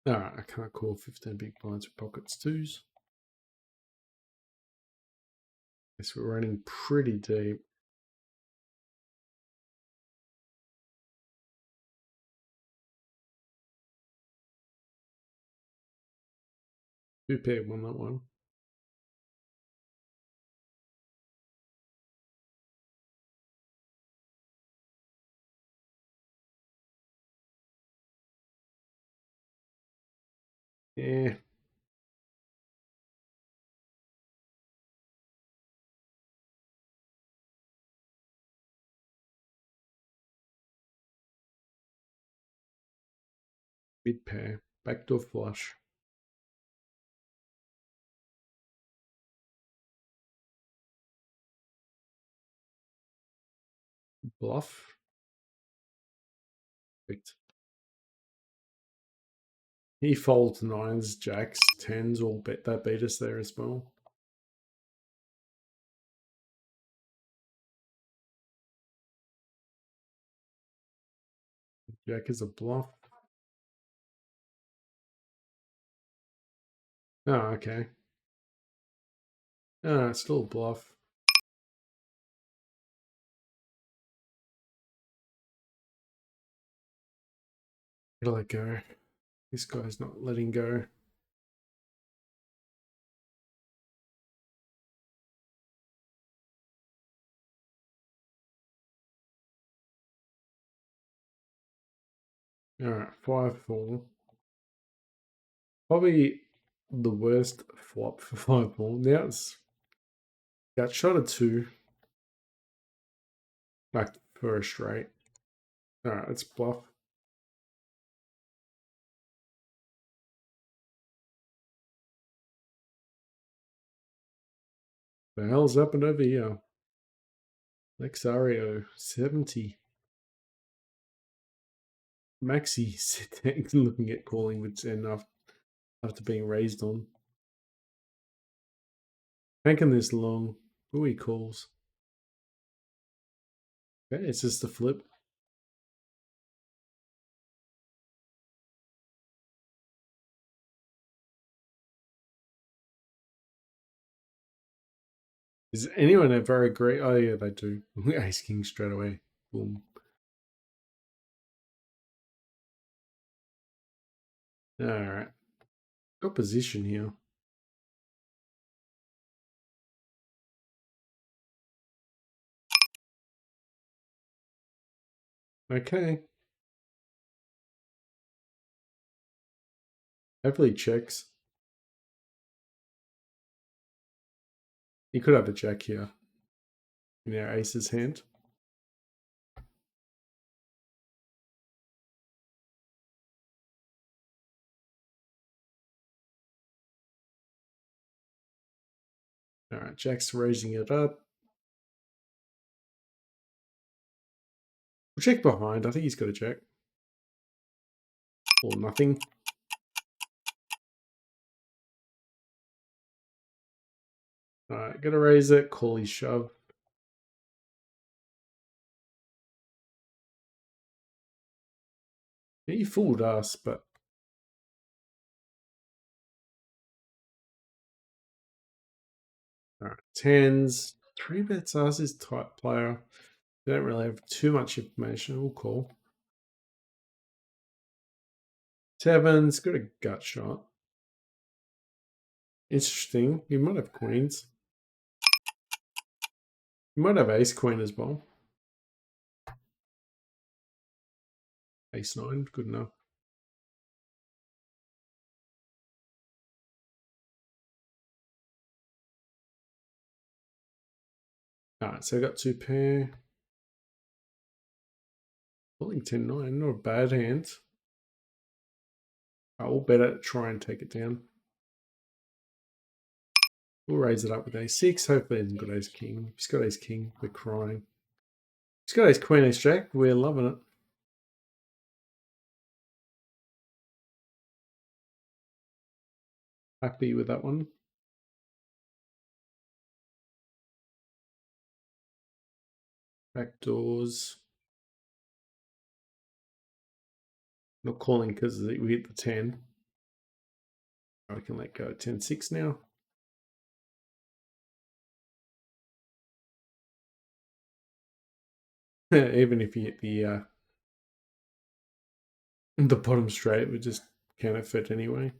Alright, I can't call 15 big blinds with pockets twos. Guess we're running pretty deep. Two pair won that one. Yeah. Mid pair. Backdoor flush. Bluff. Perfect. He folds nines, jacks, tens, all bet that beat us there as well. Jack is a bluff. Oh, okay. Oh, it's still a bluff. Where do I go? This guy's not letting go. Alright, 5-4. Probably the worst flop for 5-4. Now it's got shot at 2. Like for a straight. Alright, let's bluff. The hell's happened over here? Lexario, 70. Maxi sitting looking at calling with 10 after being raised on. Banking this long. Ooh, he calls. Okay, it's just a flip. Does anyone have very great? Oh, yeah, they do. Ace King straight away. Boom. Alright. Got position here. Okay. Hopefully checks. He could have a jack here in our ace's hand. Alright, jack's raising it up. We'll check behind. I think he's got a jack. Or nothing. Alright, gotta raise it. Call his shove. He fooled us, but alright, tens. 3-bets us is type player. We don't really have too much information. We'll call. Sevens, got a gut shot. Interesting. He might have queens. He might have ace queen as well. Ace 9, good enough. Alright, so I got 2 pair. Pulling 10-9, not a bad hand. I will better try and take it down. We'll raise it up with ace6. Hopefully he hasn't got ace king. If he's got ace king, we're crying. If he's got ace queen, ace jack, we're loving it. Happy with that one. Back doors. Not calling because we hit the 10. I can let go 10-6 now. Even if you hit the bottom straight, we just can't fit anyway.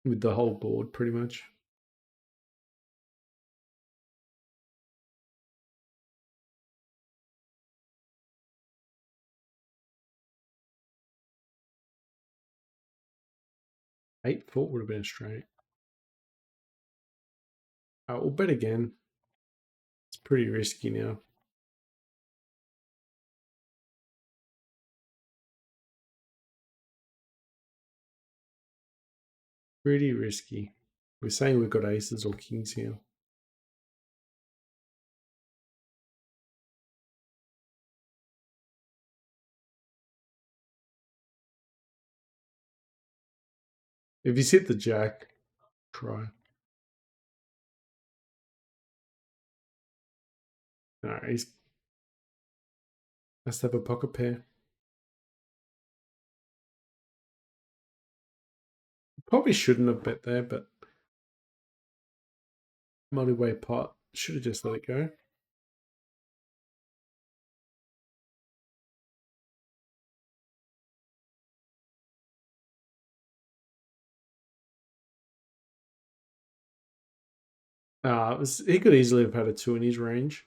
With the whole board, pretty much. Eight foot would have been straight. We'll bet again. It's pretty risky now. Pretty risky. We're saying we've got aces or kings here. If he's hit the jack, try. No, he's has to have a pocket pair. Probably shouldn't have bet there, but multi-way pot. Should have just let it go. He could easily have had a 2 in his range.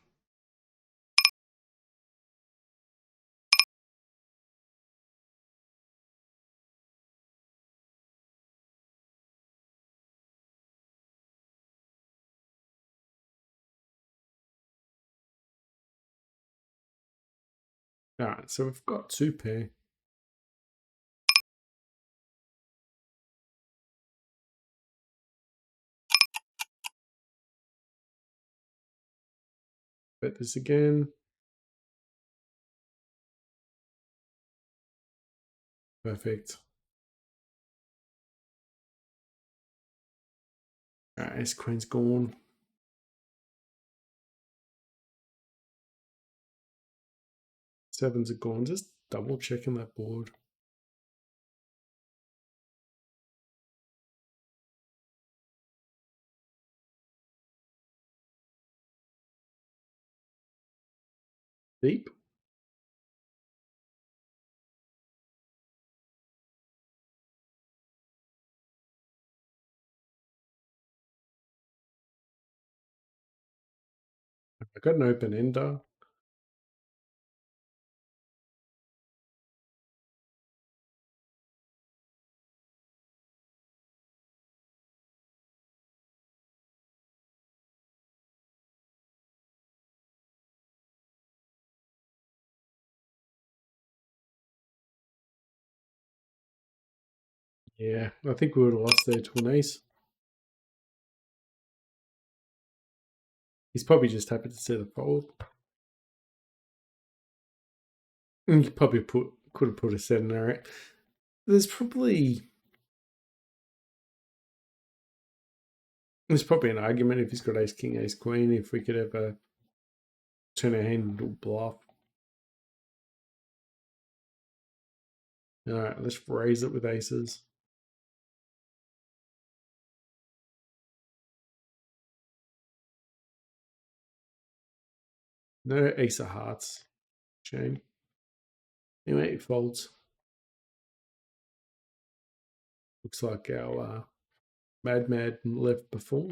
Alright, so we've got 2 pair. Bet this again. Perfect. Alright, ace queen's gone. Sevens are gone. Just double checking that board. Deep. I got an open ender. Yeah, I think we would have lost there to an ace. He's probably just happy to see the fold. He probably could have put a 7 there. There's probably an argument if he's got ace king, ace queen, if we could ever turn our hand into a bluff. Alright, let's raise it with aces. No ace of hearts. Shame. Anyway, it folds. Looks like our Mad left before.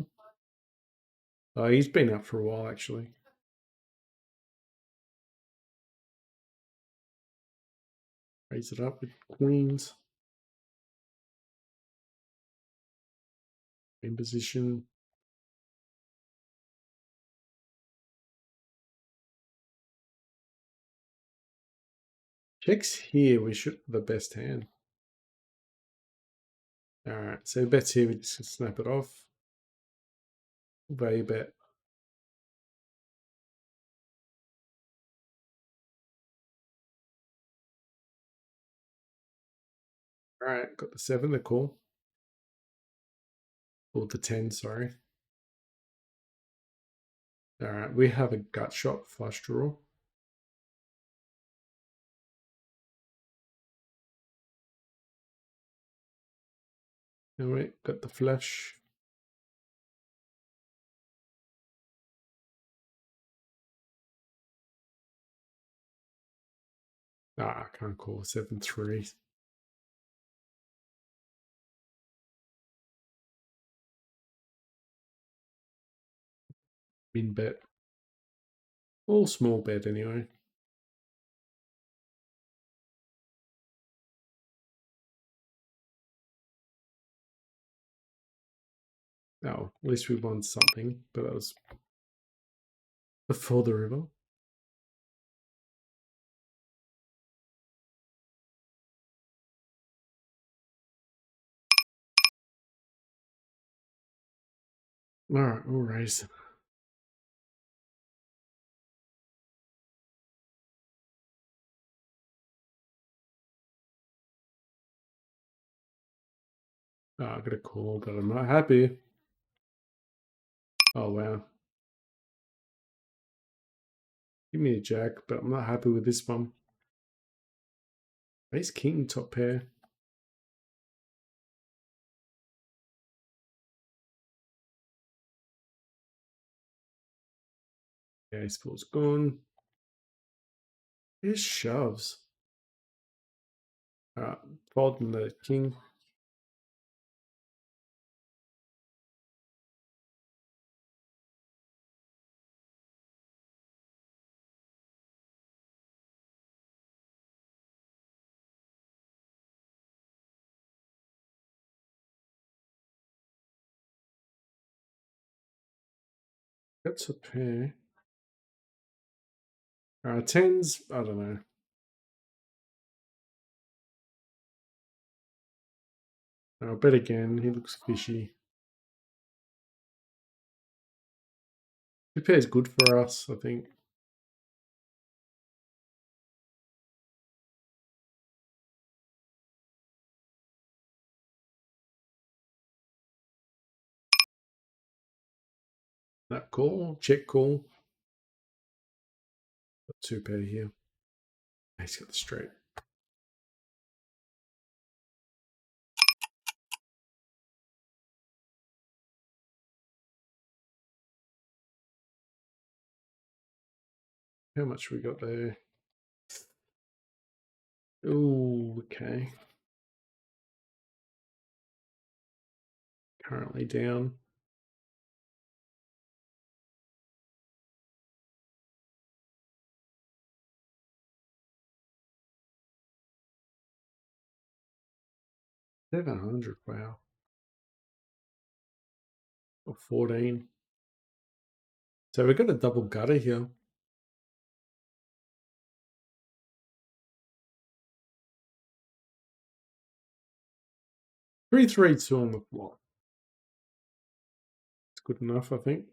Oh, he's been out for a while, actually. Raise it up with queens. In position. Checks here, we should have the best hand. Alright, so bets here, we just snap it off. Value bet. Alright, got the 7, the call. Or the 10, sorry. All right, we have a gut shot flush draw. All right, got the flush. Ah, I can't call 7-3. Min bet. All small bet anyway. Oh, at least we won something, but that was before the river. All right, we'll raise. Oh, I got a call, but I'm not happy. Oh, wow. Give me a jack, but I'm not happy with this one. Ace king top pair. Yeah, ace four's gone. Here's shoves. All right, folding the king. That's a pair. All right, tens. I don't know. I'll bet again. He looks fishy. Two pair's good for us, I think. That call, check call. Two pair here. He's got the straight. How much we got there? Oh, okay. Currently down. $700. Wow. Or 14. So we've got a double gutter here. 3-3-2 on the flop. It's good enough, I think.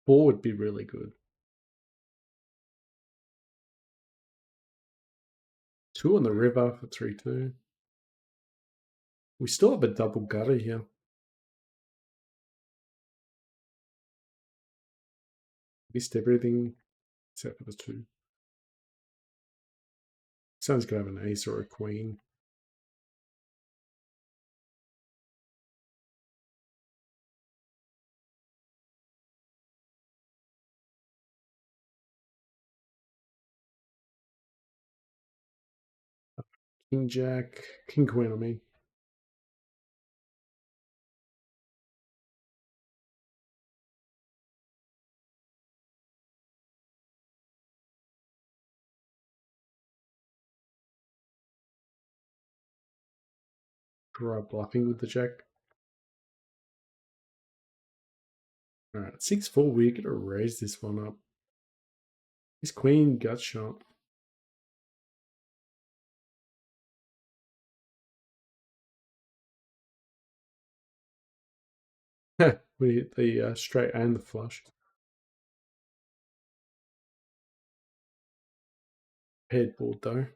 Four would be really good. Two on the river for 3-2. We still have a double gutter here. Missed everything except for the two. Someone's gonna have an ace or a queen. King jack, king queen, I mean. Try bluffing with the jack. Alright, 6-4, we're gonna raise this one up. His queen gut shot. We hit the straight and the flush. Headboard though.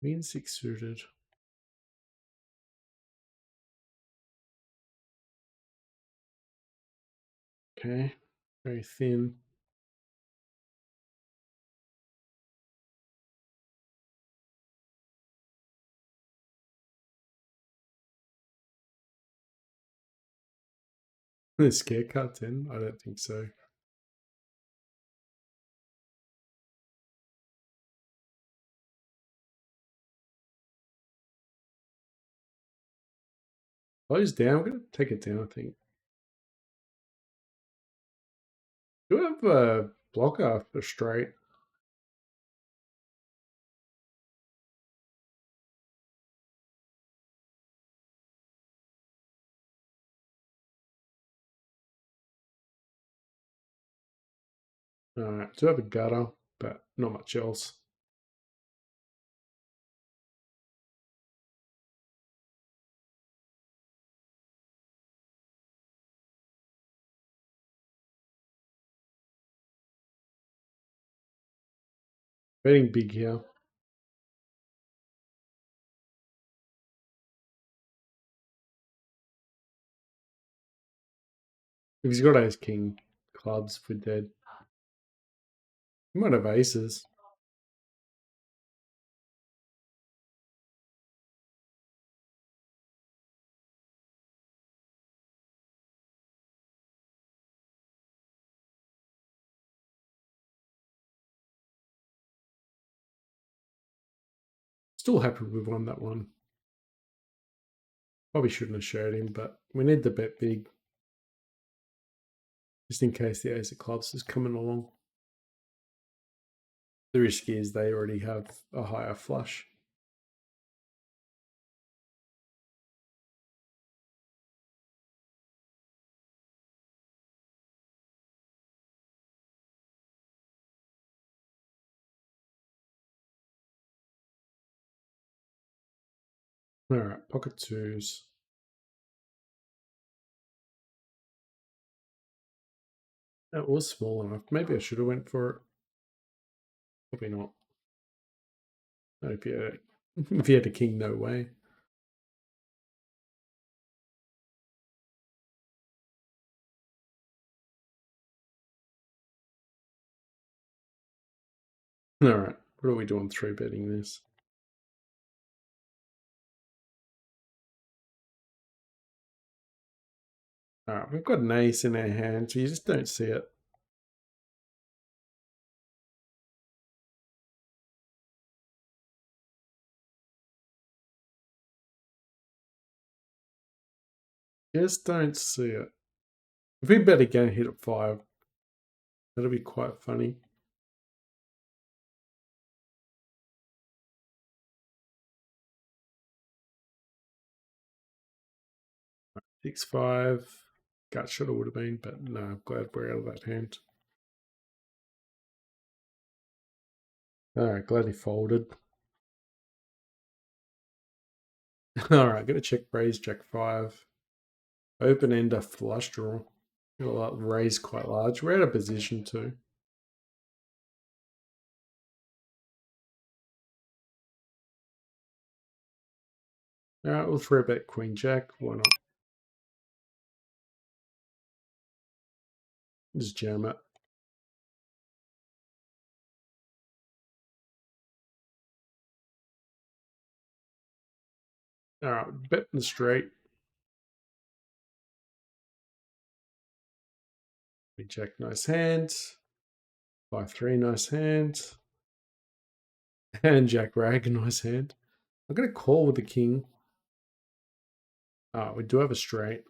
Queen 6 suited. Okay, very thin. The scare card 10? I don't think so. Close down. I'm going to take it down, I think. Do I have a blocker for straight? Alright, do I have a gutter, but not much else. Betting big here. If he's got ace king clubs, we're dead. He might have aces. Still happy we won that one. Probably shouldn't have showed him, but we need to bet big. Just in case the ace of clubs is coming along. The risk is they already have a higher flush. Alright, pocket twos. That was small enough. Maybe I should have went for it. Probably not. If you had a king, no way. Alright, what are we doing 3-betting this? Alright, we've got an ace in our hand, so you just don't see it. Just don't see it. If we bet again, hit at 5, that'll be quite funny. Six, 5. Gut shot it would have been, but no, I'm glad we're out of that hand. Alright, glad he folded. Alright, gonna check raise, jack 5. Open ender flush draw. Gonna raise quite large. We're out of position too. Alright, we'll 3-bet queen jack. Why not? Just jam it. Alright, bet in the straight. We jack, nice hand. 5-3, nice hand. And jack rag, nice hand. I'm gonna call with the king. We do have a straight.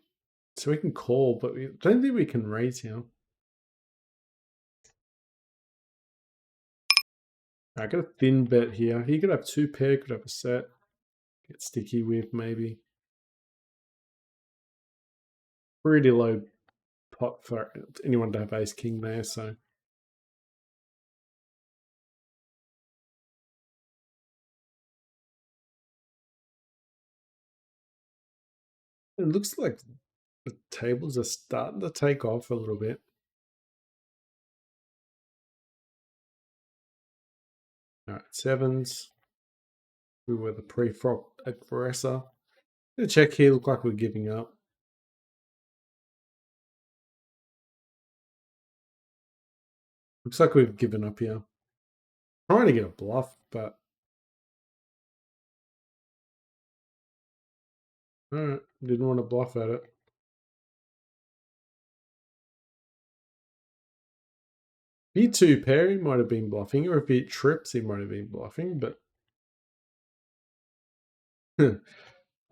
So we can call, but we don't think we can raise here. I got a thin bet here. He could have two pair, could have a set. Get sticky with maybe. Pretty low pot for anyone to have ace king there, so. It looks like the tables are starting to take off a little bit. All right, sevens. We were the pre-flop aggressor. The check here look like we're giving up. Looks like we've given up here. Trying to get a bluff, but alright, didn't want to bluff at it. If he two pair, he might have been bluffing, or if he trips, he might have been bluffing, but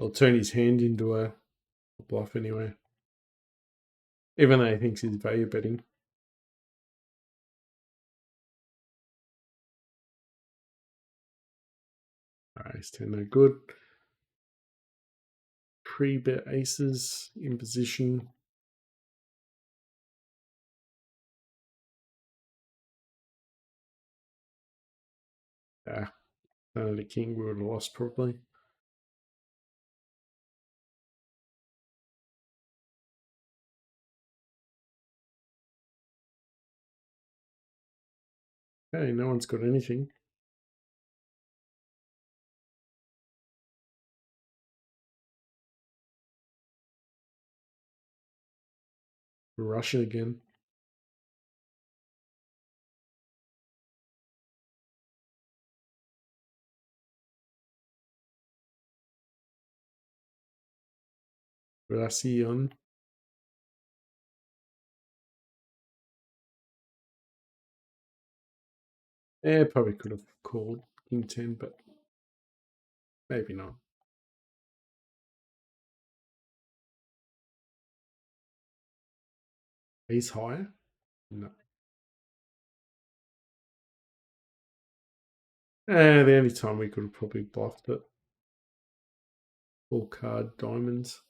I'll turn his hand into a bluff anyway. Even though he thinks he's value betting. Alright, ace 10 no good. Pre-bet aces in position. The king we would have lost probably. Okay, no one's got anything. We're rushing again. But I see on. Yeah, probably could have called king 10, but maybe not. Ace higher? No. The only time we could have probably bluffed it. Full card diamonds.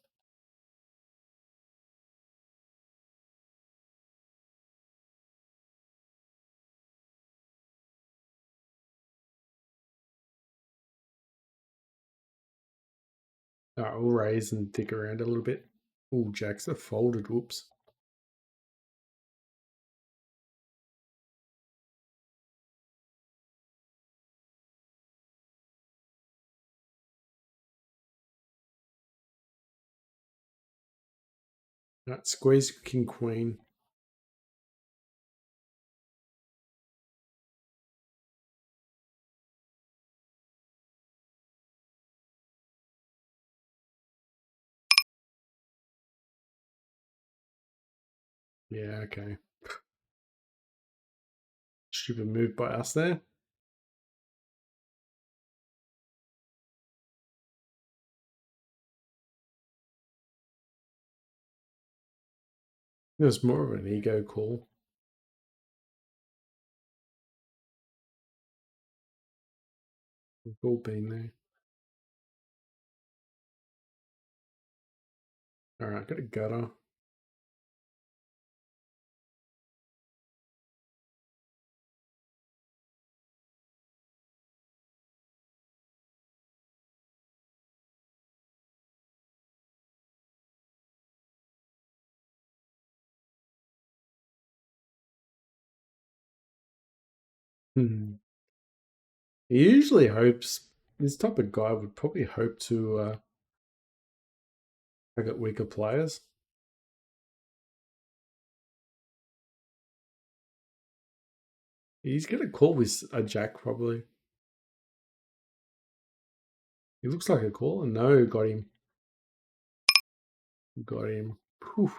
We'll raise and dig around a little bit. Oh, jacks are folded. Whoops. Right, squeeze king queen. Yeah, okay. Stupid move by us there. It was more of an ego call. We've all been there. Alright, got a gutter. Hmm. He usually hopes, this type of guy would probably hope to target weaker players. He's gonna call with a jack probably. He looks like a caller. No, got him. Got him. Whew.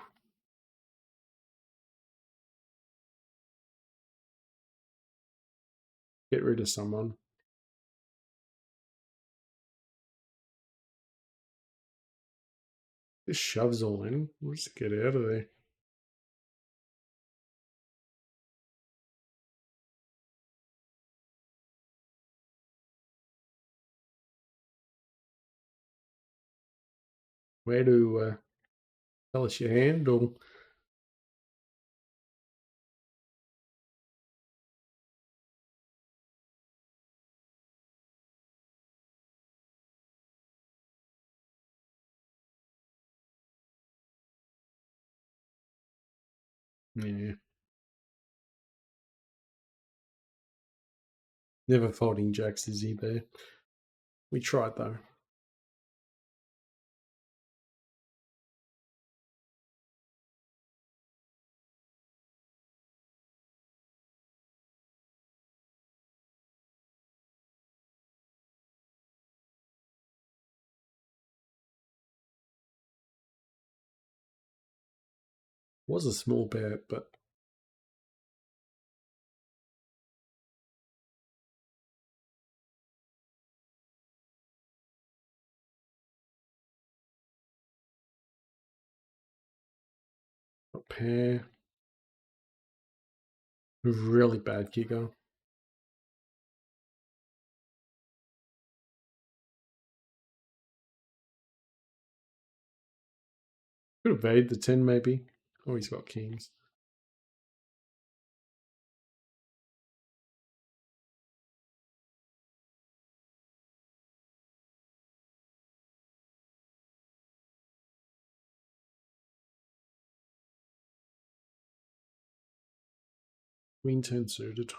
Get rid of someone. Just shoves all in. We'll just get out of there. Where to tell us your hand or yeah. Never folding jacks, is he there? We tried though. Was a small bet, but a pair. Really bad kicker. Could have evade the 10 maybe. Oh, he's got kings. Queen 10 suited.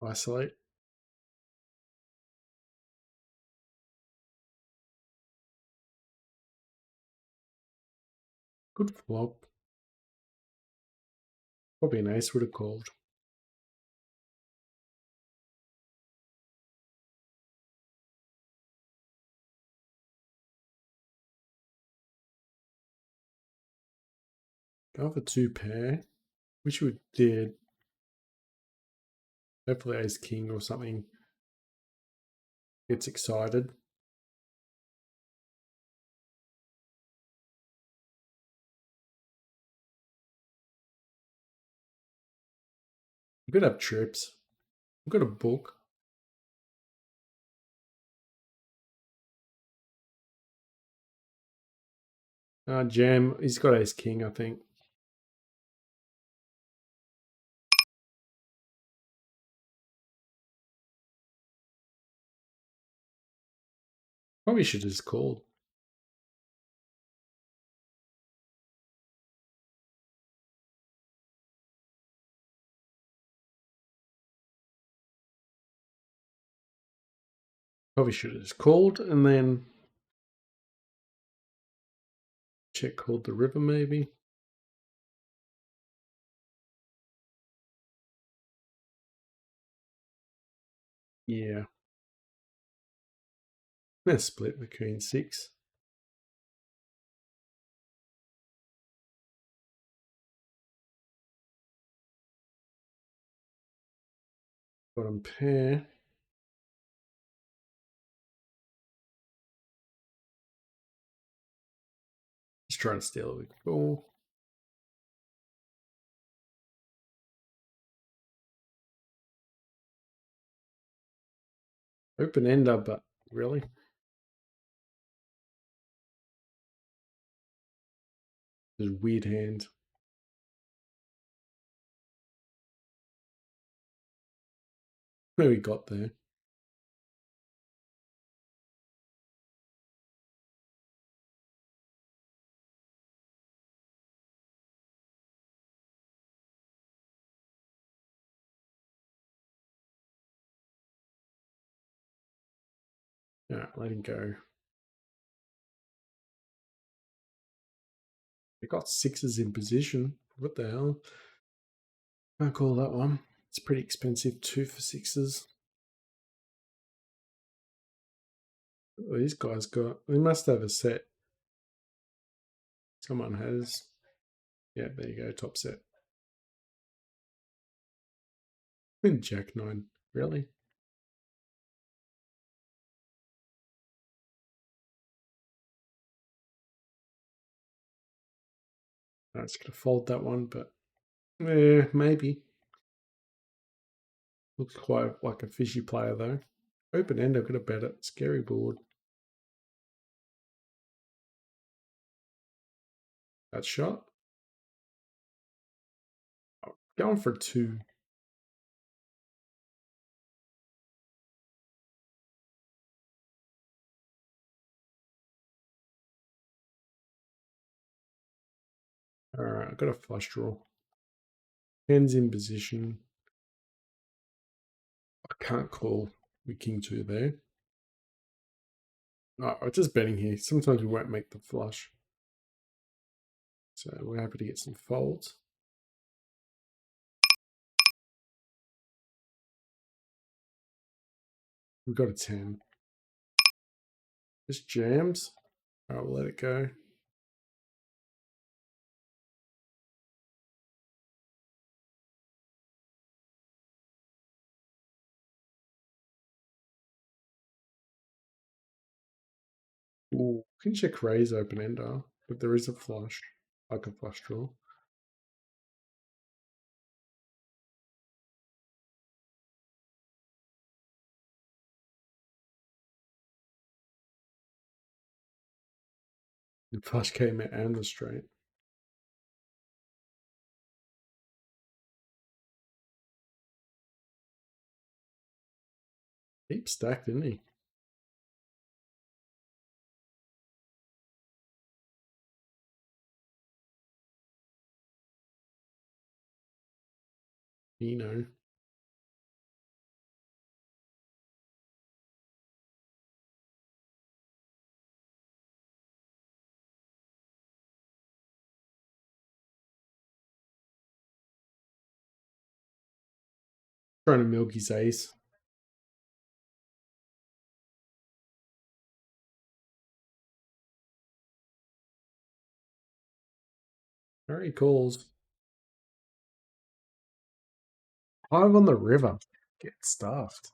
Isolate. Good flop. Probably an ace would have called. Go for 2 pair. Wish we did. Hopefully ace king or something gets excited. You could have trips. We've got a book. Jam. He's got ace king, I think. Probably should have just called. Probably should have just called and then check called the river maybe. Yeah. Let's split the queen 6. Bottom pair. Just trying to steal a weak 4. Open ender, but really? This weird hand. Where we got there. Yeah, let him go. We got 6s in position. What the hell? Can't call that one. It's pretty expensive. 2 for 6s. Oh, these guys got. They must have a set. Someone has. Yeah, there you go. Top set. And Jack 9. Really? I was going to fold that one, but maybe. Looks quite like a fishy player though. Open end, I've got to bet it. Scary board. That shot. Oh, going for 2. All right, I've got a flush draw. Hands in position. I can't call with king 2 there. Oh, I'm just betting here. Sometimes we won't make the flush. So we're happy to get some folds. We've got a 10. Just jams. All right, we'll let it go. Ooh, can check raise open ender, but there is a flush, like a flush draw. The flush came out and the straight. Deep stacked, didn't he? You know. Trying to milk his ace. Very calls. 5 on the river. Get stuffed.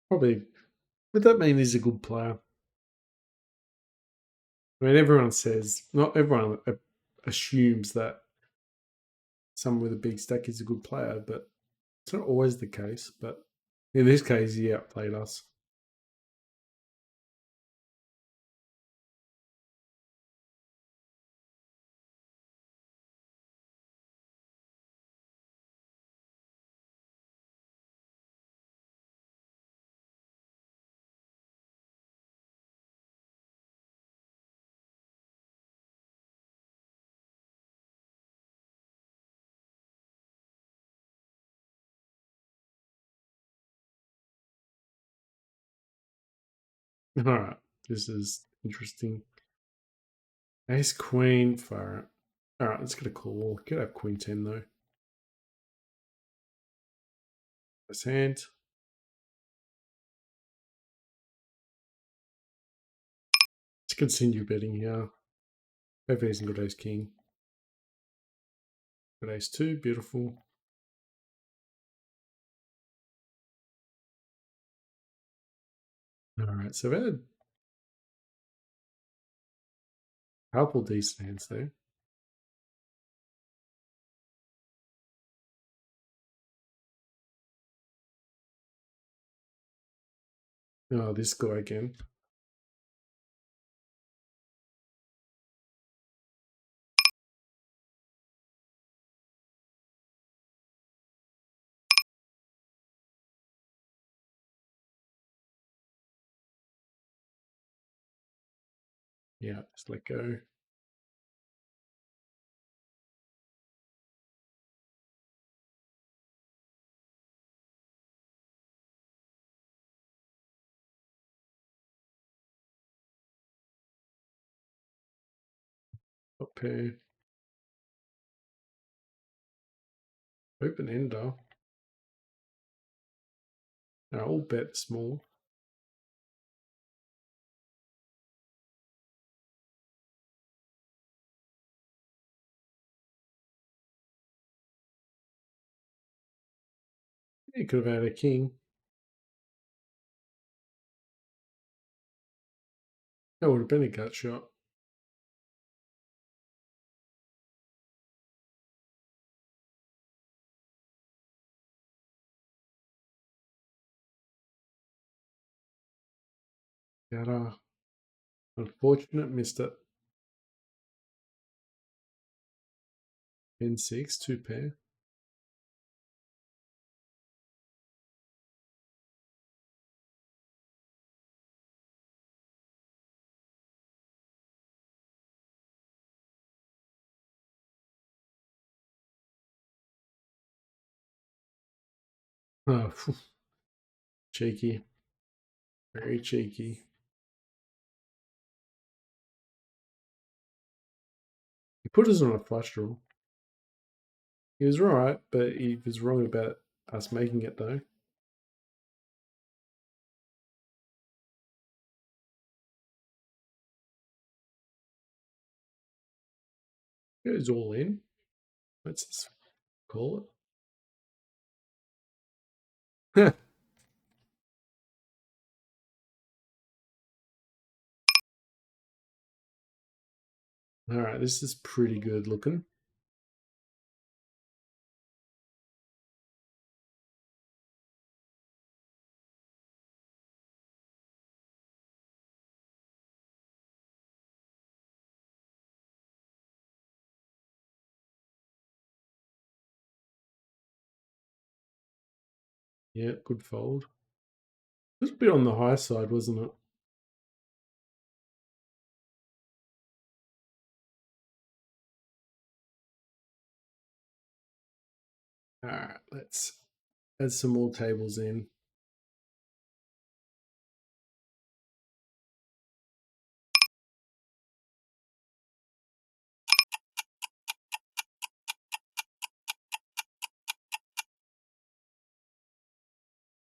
Probably. Would that mean he's a good player? I mean, everyone says, not everyone assumes that someone with a big stack is a good player, but it's not always the case. But in this case, he outplayed us. All right, this is interesting. Ace queen fire. All right, let's get a call. Could have queen 10 though. This hand. Let's continue betting here. Hopefully, he hasn't got ace king. Got ace 2, beautiful. All right, so we had a couple decent hands there. Oh, this guy again. Yeah, just let go. Up pair. Open ender. No, all bet small. He could have had a king. That would have been a gut shot. But, unfortunate, missed it. N6, 2 pair. Oh, cheeky. Very cheeky. He put us on a flush draw. He was right, but he was wrong about us making it though. It was all in. Let's just call it. All right, this is pretty good looking. Yeah, good fold. It was a bit on the high side, wasn't it? All right, let's add some more tables in.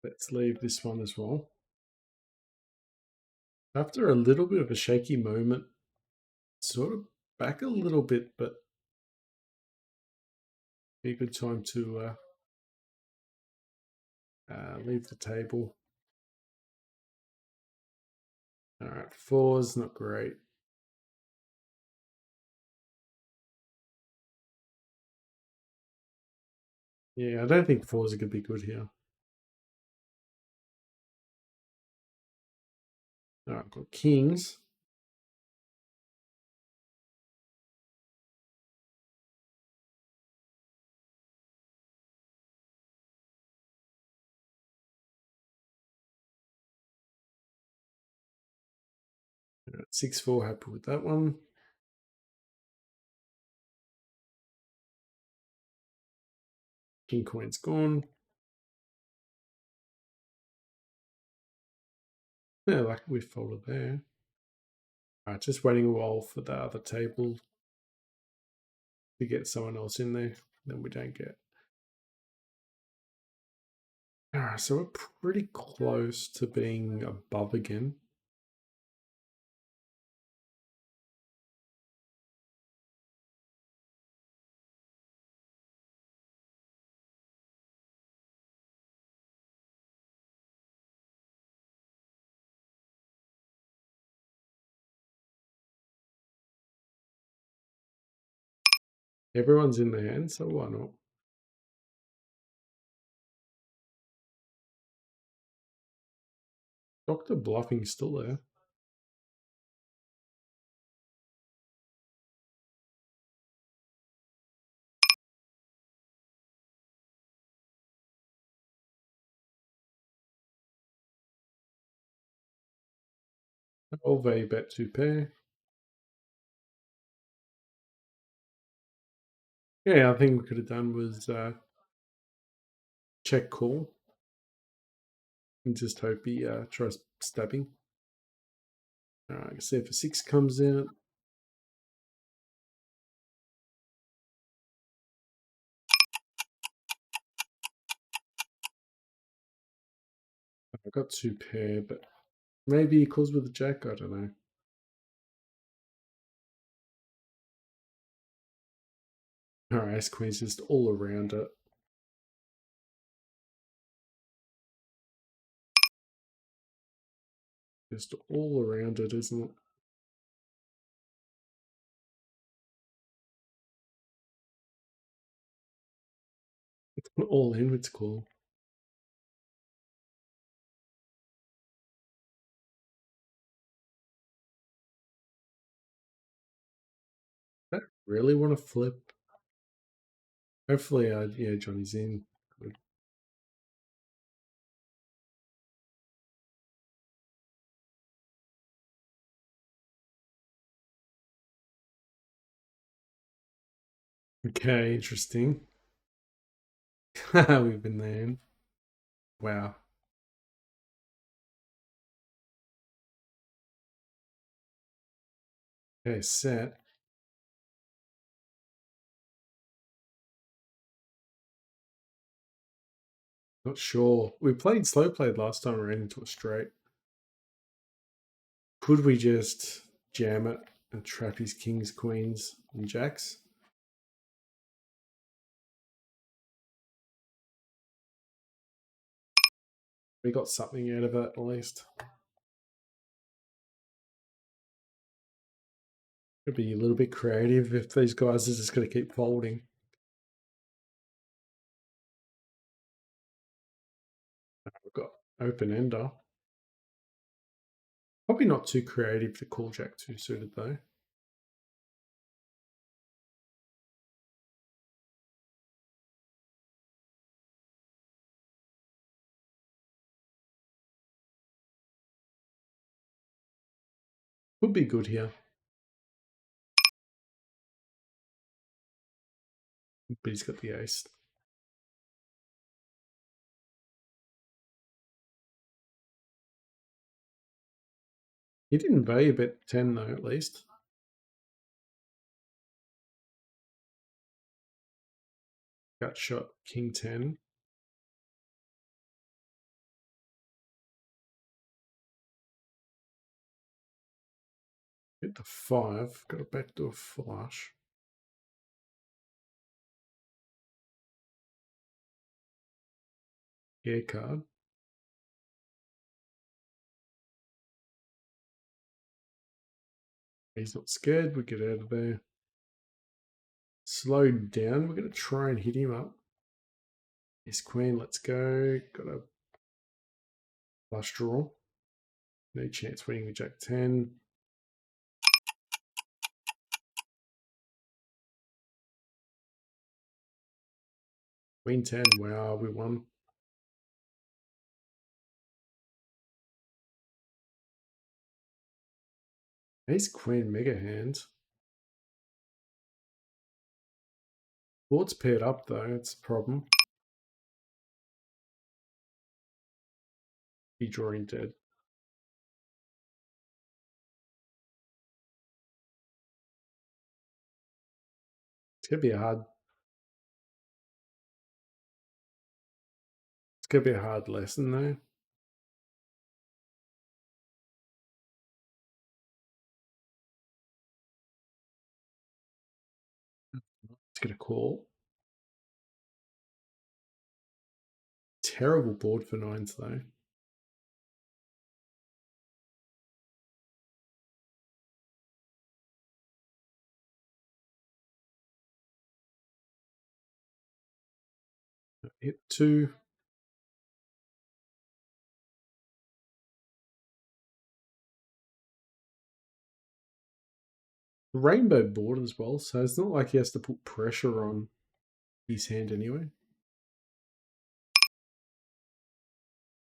Let's leave this one as well. After a little bit of a shaky moment, sort of back a little bit, but be a good time to leave the table. All right, fours, not great. Yeah, I don't think fours are going to be good here. All right, got kings. All right, 6-4, happy with that one. King queen's gone. Yeah, like we folded there. All right, just waiting a while for the other table to get someone else in there. Then we don't get. All right, so we're pretty close to being above again. Everyone's in the hand, so why not? Dr. Bluffing's still there. All value bet 2 pair. Yeah, I think we could have done was check call and just hope he tries stabbing. All right, see if a 6 comes out. I've got 2 pair, but maybe he calls with a jack. I don't know. All right, ace queen's just all around it. Just all around it, isn't it? All in, it's cool. I don't really want to flip. Hopefully, yeah, Johnny's in. Good. Okay, interesting. We've been there. Wow. Okay, set. Not sure. We played slow played last time. We ran into a straight. Could we just jam it and trap his kings, queens, and jacks? We got something out of it at least. Could be a little bit creative if these guys are just going to keep folding. We've got open ender. Probably not too creative to call jack 2 suited though. Could be good here. But he's got the ace. He didn't value bet 10 though, at least. Gut shot king 10. Hit the 5. Got a backdoor flush. Air card. He's not scared. We get out of there. Slowed down. We're going to try and hit him up. Ace queen. Let's go. Got a flush draw. No chance winning with jack 10. Queen 10. Wow, we won. Ace queen mega hand. Board's paired up though. It's a problem. Be drawing dead. It's gonna be a hard. It's gonna be a hard lesson though. It's gonna call. Terrible board for nines though. Hit 2. Rainbow board as well, so it's not like he has to put pressure on his hand anyway.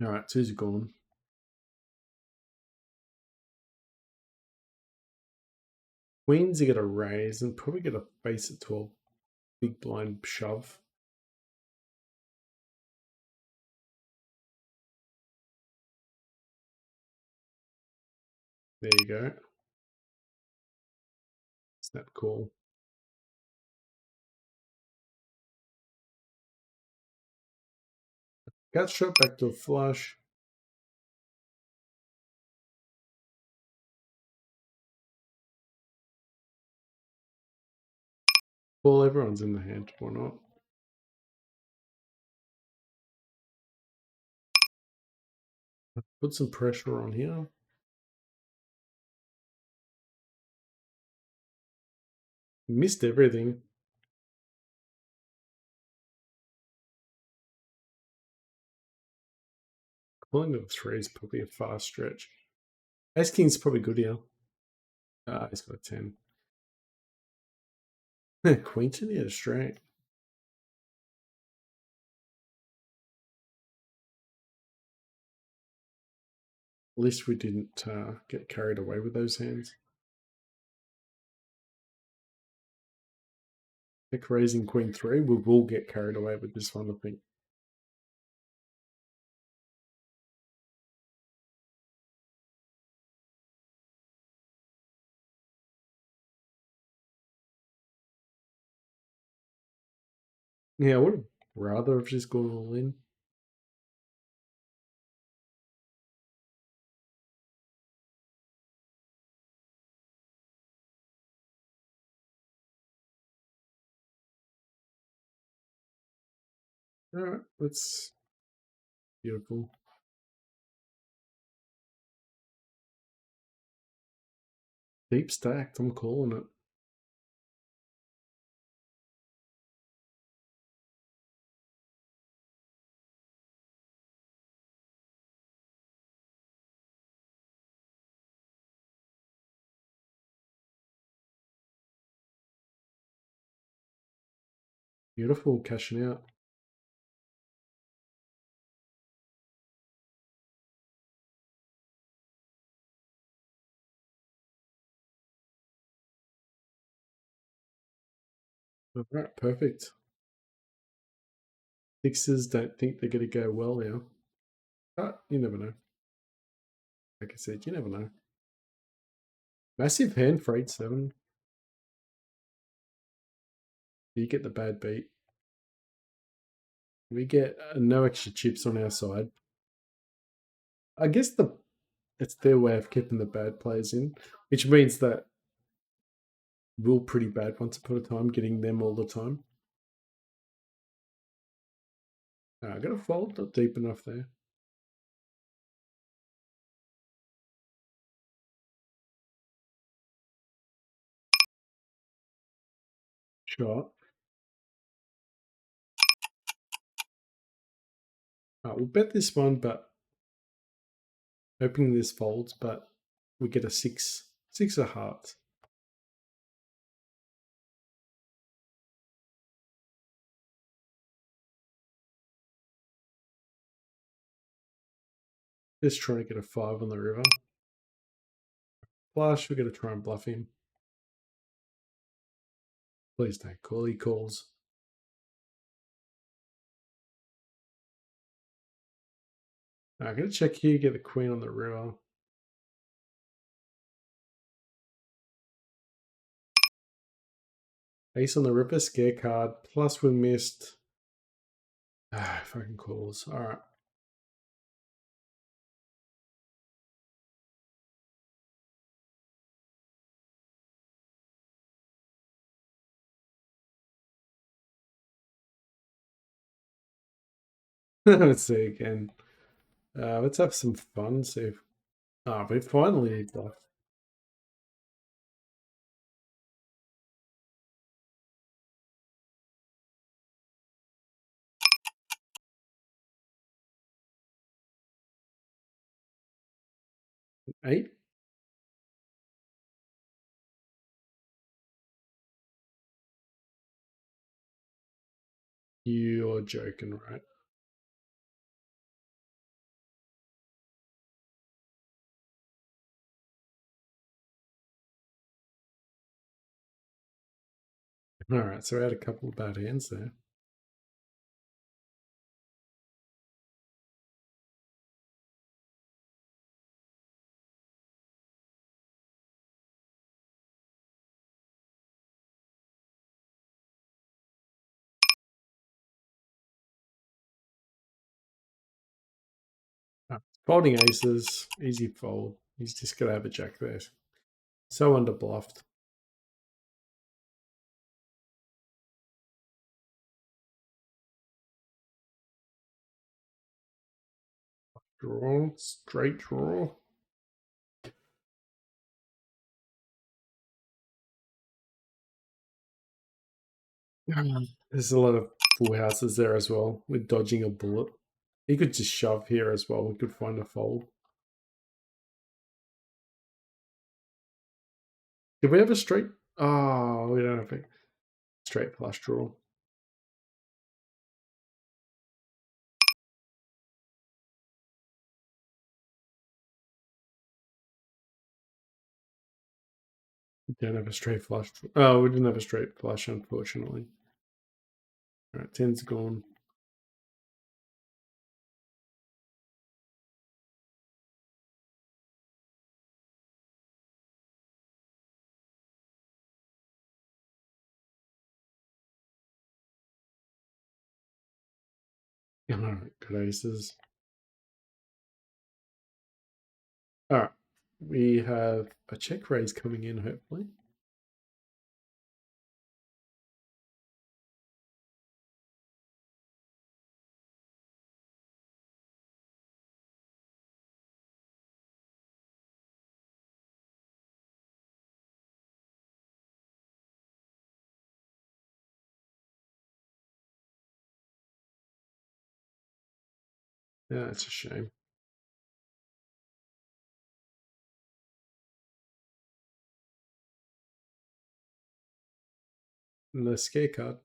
Alright, 2's gone. Queens are gonna raise and probably get a face at 12. Big blind shove. There you go. Snap call. Gut shot back to a flush. Well, everyone's in the hand. Why not? Put some pressure on here. Missed everything. Calling to the 3 is probably a fast stretch. Ace King's probably good here. He's got a 10. Queenton, yeah, straight. At least we didn't get carried away with those hands. Like raising Queen 3, we will get carried away with this one, I think. Yeah, I would have rather have just gone all in. All right, that's beautiful. Deep stacked, I'm calling it. Beautiful, cashing out. All right, perfect. Sixers don't think they're going to go well now. But you never know. Like I said, you never know. Massive hand for 8-7. You get the bad beat. We get no extra chips on our side. I guess it's their way of keeping the bad players in, which means that we're pretty bad once upon a time, getting them all the time. I got a fold, not deep enough there. Shot. We'll bet this one, but hoping this folds, but we get a 6 of hearts. Just trying to get a 5 on the river. Flush, we're going to try and bluff him. Please don't call. He calls. I'm going to check here, get the queen on the river. Ace on the river, scare card. Plus we missed. Fucking calls. All right. Let's see again. Let's have some fun. See if we finally bluff. Eight. You're joking, right? All right, so I had a couple of bad hands there. Folding aces, easy fold. He's just got to have a jack there. So under bluffed. Draw. Straight draw. There's a lot of full houses there as well. We're dodging a bullet. He could just shove here as well. We could find a fold. Did we have a straight? Oh, we don't have a straight flush draw. We don't have a straight flush. Oh, we didn't have a straight flush, unfortunately. All right, 10's gone. All right, good aces. All right, we have a check raise coming in, hopefully. Yeah, it's a shame. And the scare card.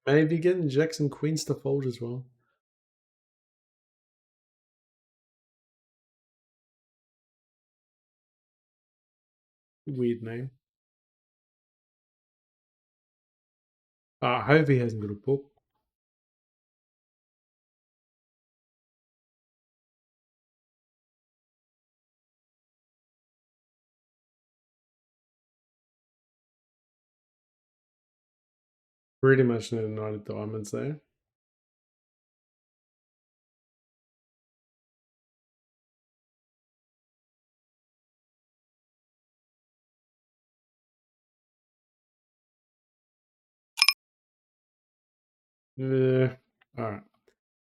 Maybe getting jacks and queens to fold as well. Weird name. I hope he hasn't got a book. Pretty much need a nine of diamonds there. Yeah. All right.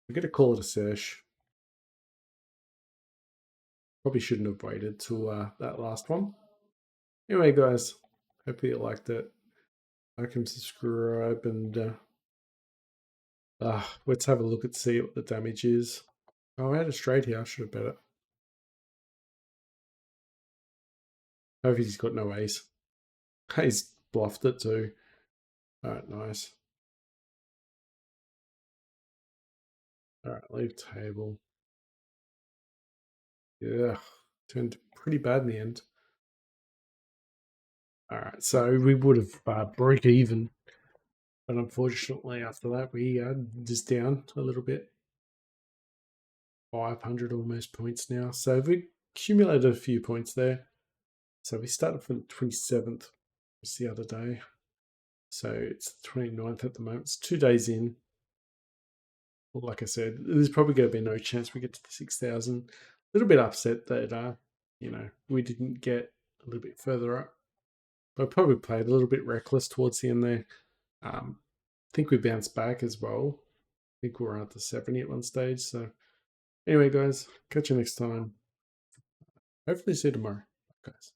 We're going to call it a sesh. Probably shouldn't have waited till that last one. Anyway, guys, hopefully you liked it. Like and subscribe, and let's have a look and see what the damage is. Oh, I had a straight here. I should have bet it. Hopefully he's got no ace. He's bluffed it too. All right, nice. All right, leave table. Yeah, turned pretty bad in the end. All right, so we would have broke even, but unfortunately after that we just down a little bit. 500 almost points now. So we accumulated a few points there. So we started from the 27th, was the other day. So it's the 29th at the moment. It's 2 days in. Well, like I said, there's probably going to be no chance we get to the 6,000. A little bit upset that, we didn't get a little bit further up. But I probably played a little bit reckless towards the end there. I think we bounced back as well. I think we were at the 70 at one stage. So anyway, guys, catch you next time. Hopefully see you tomorrow. Bye, guys.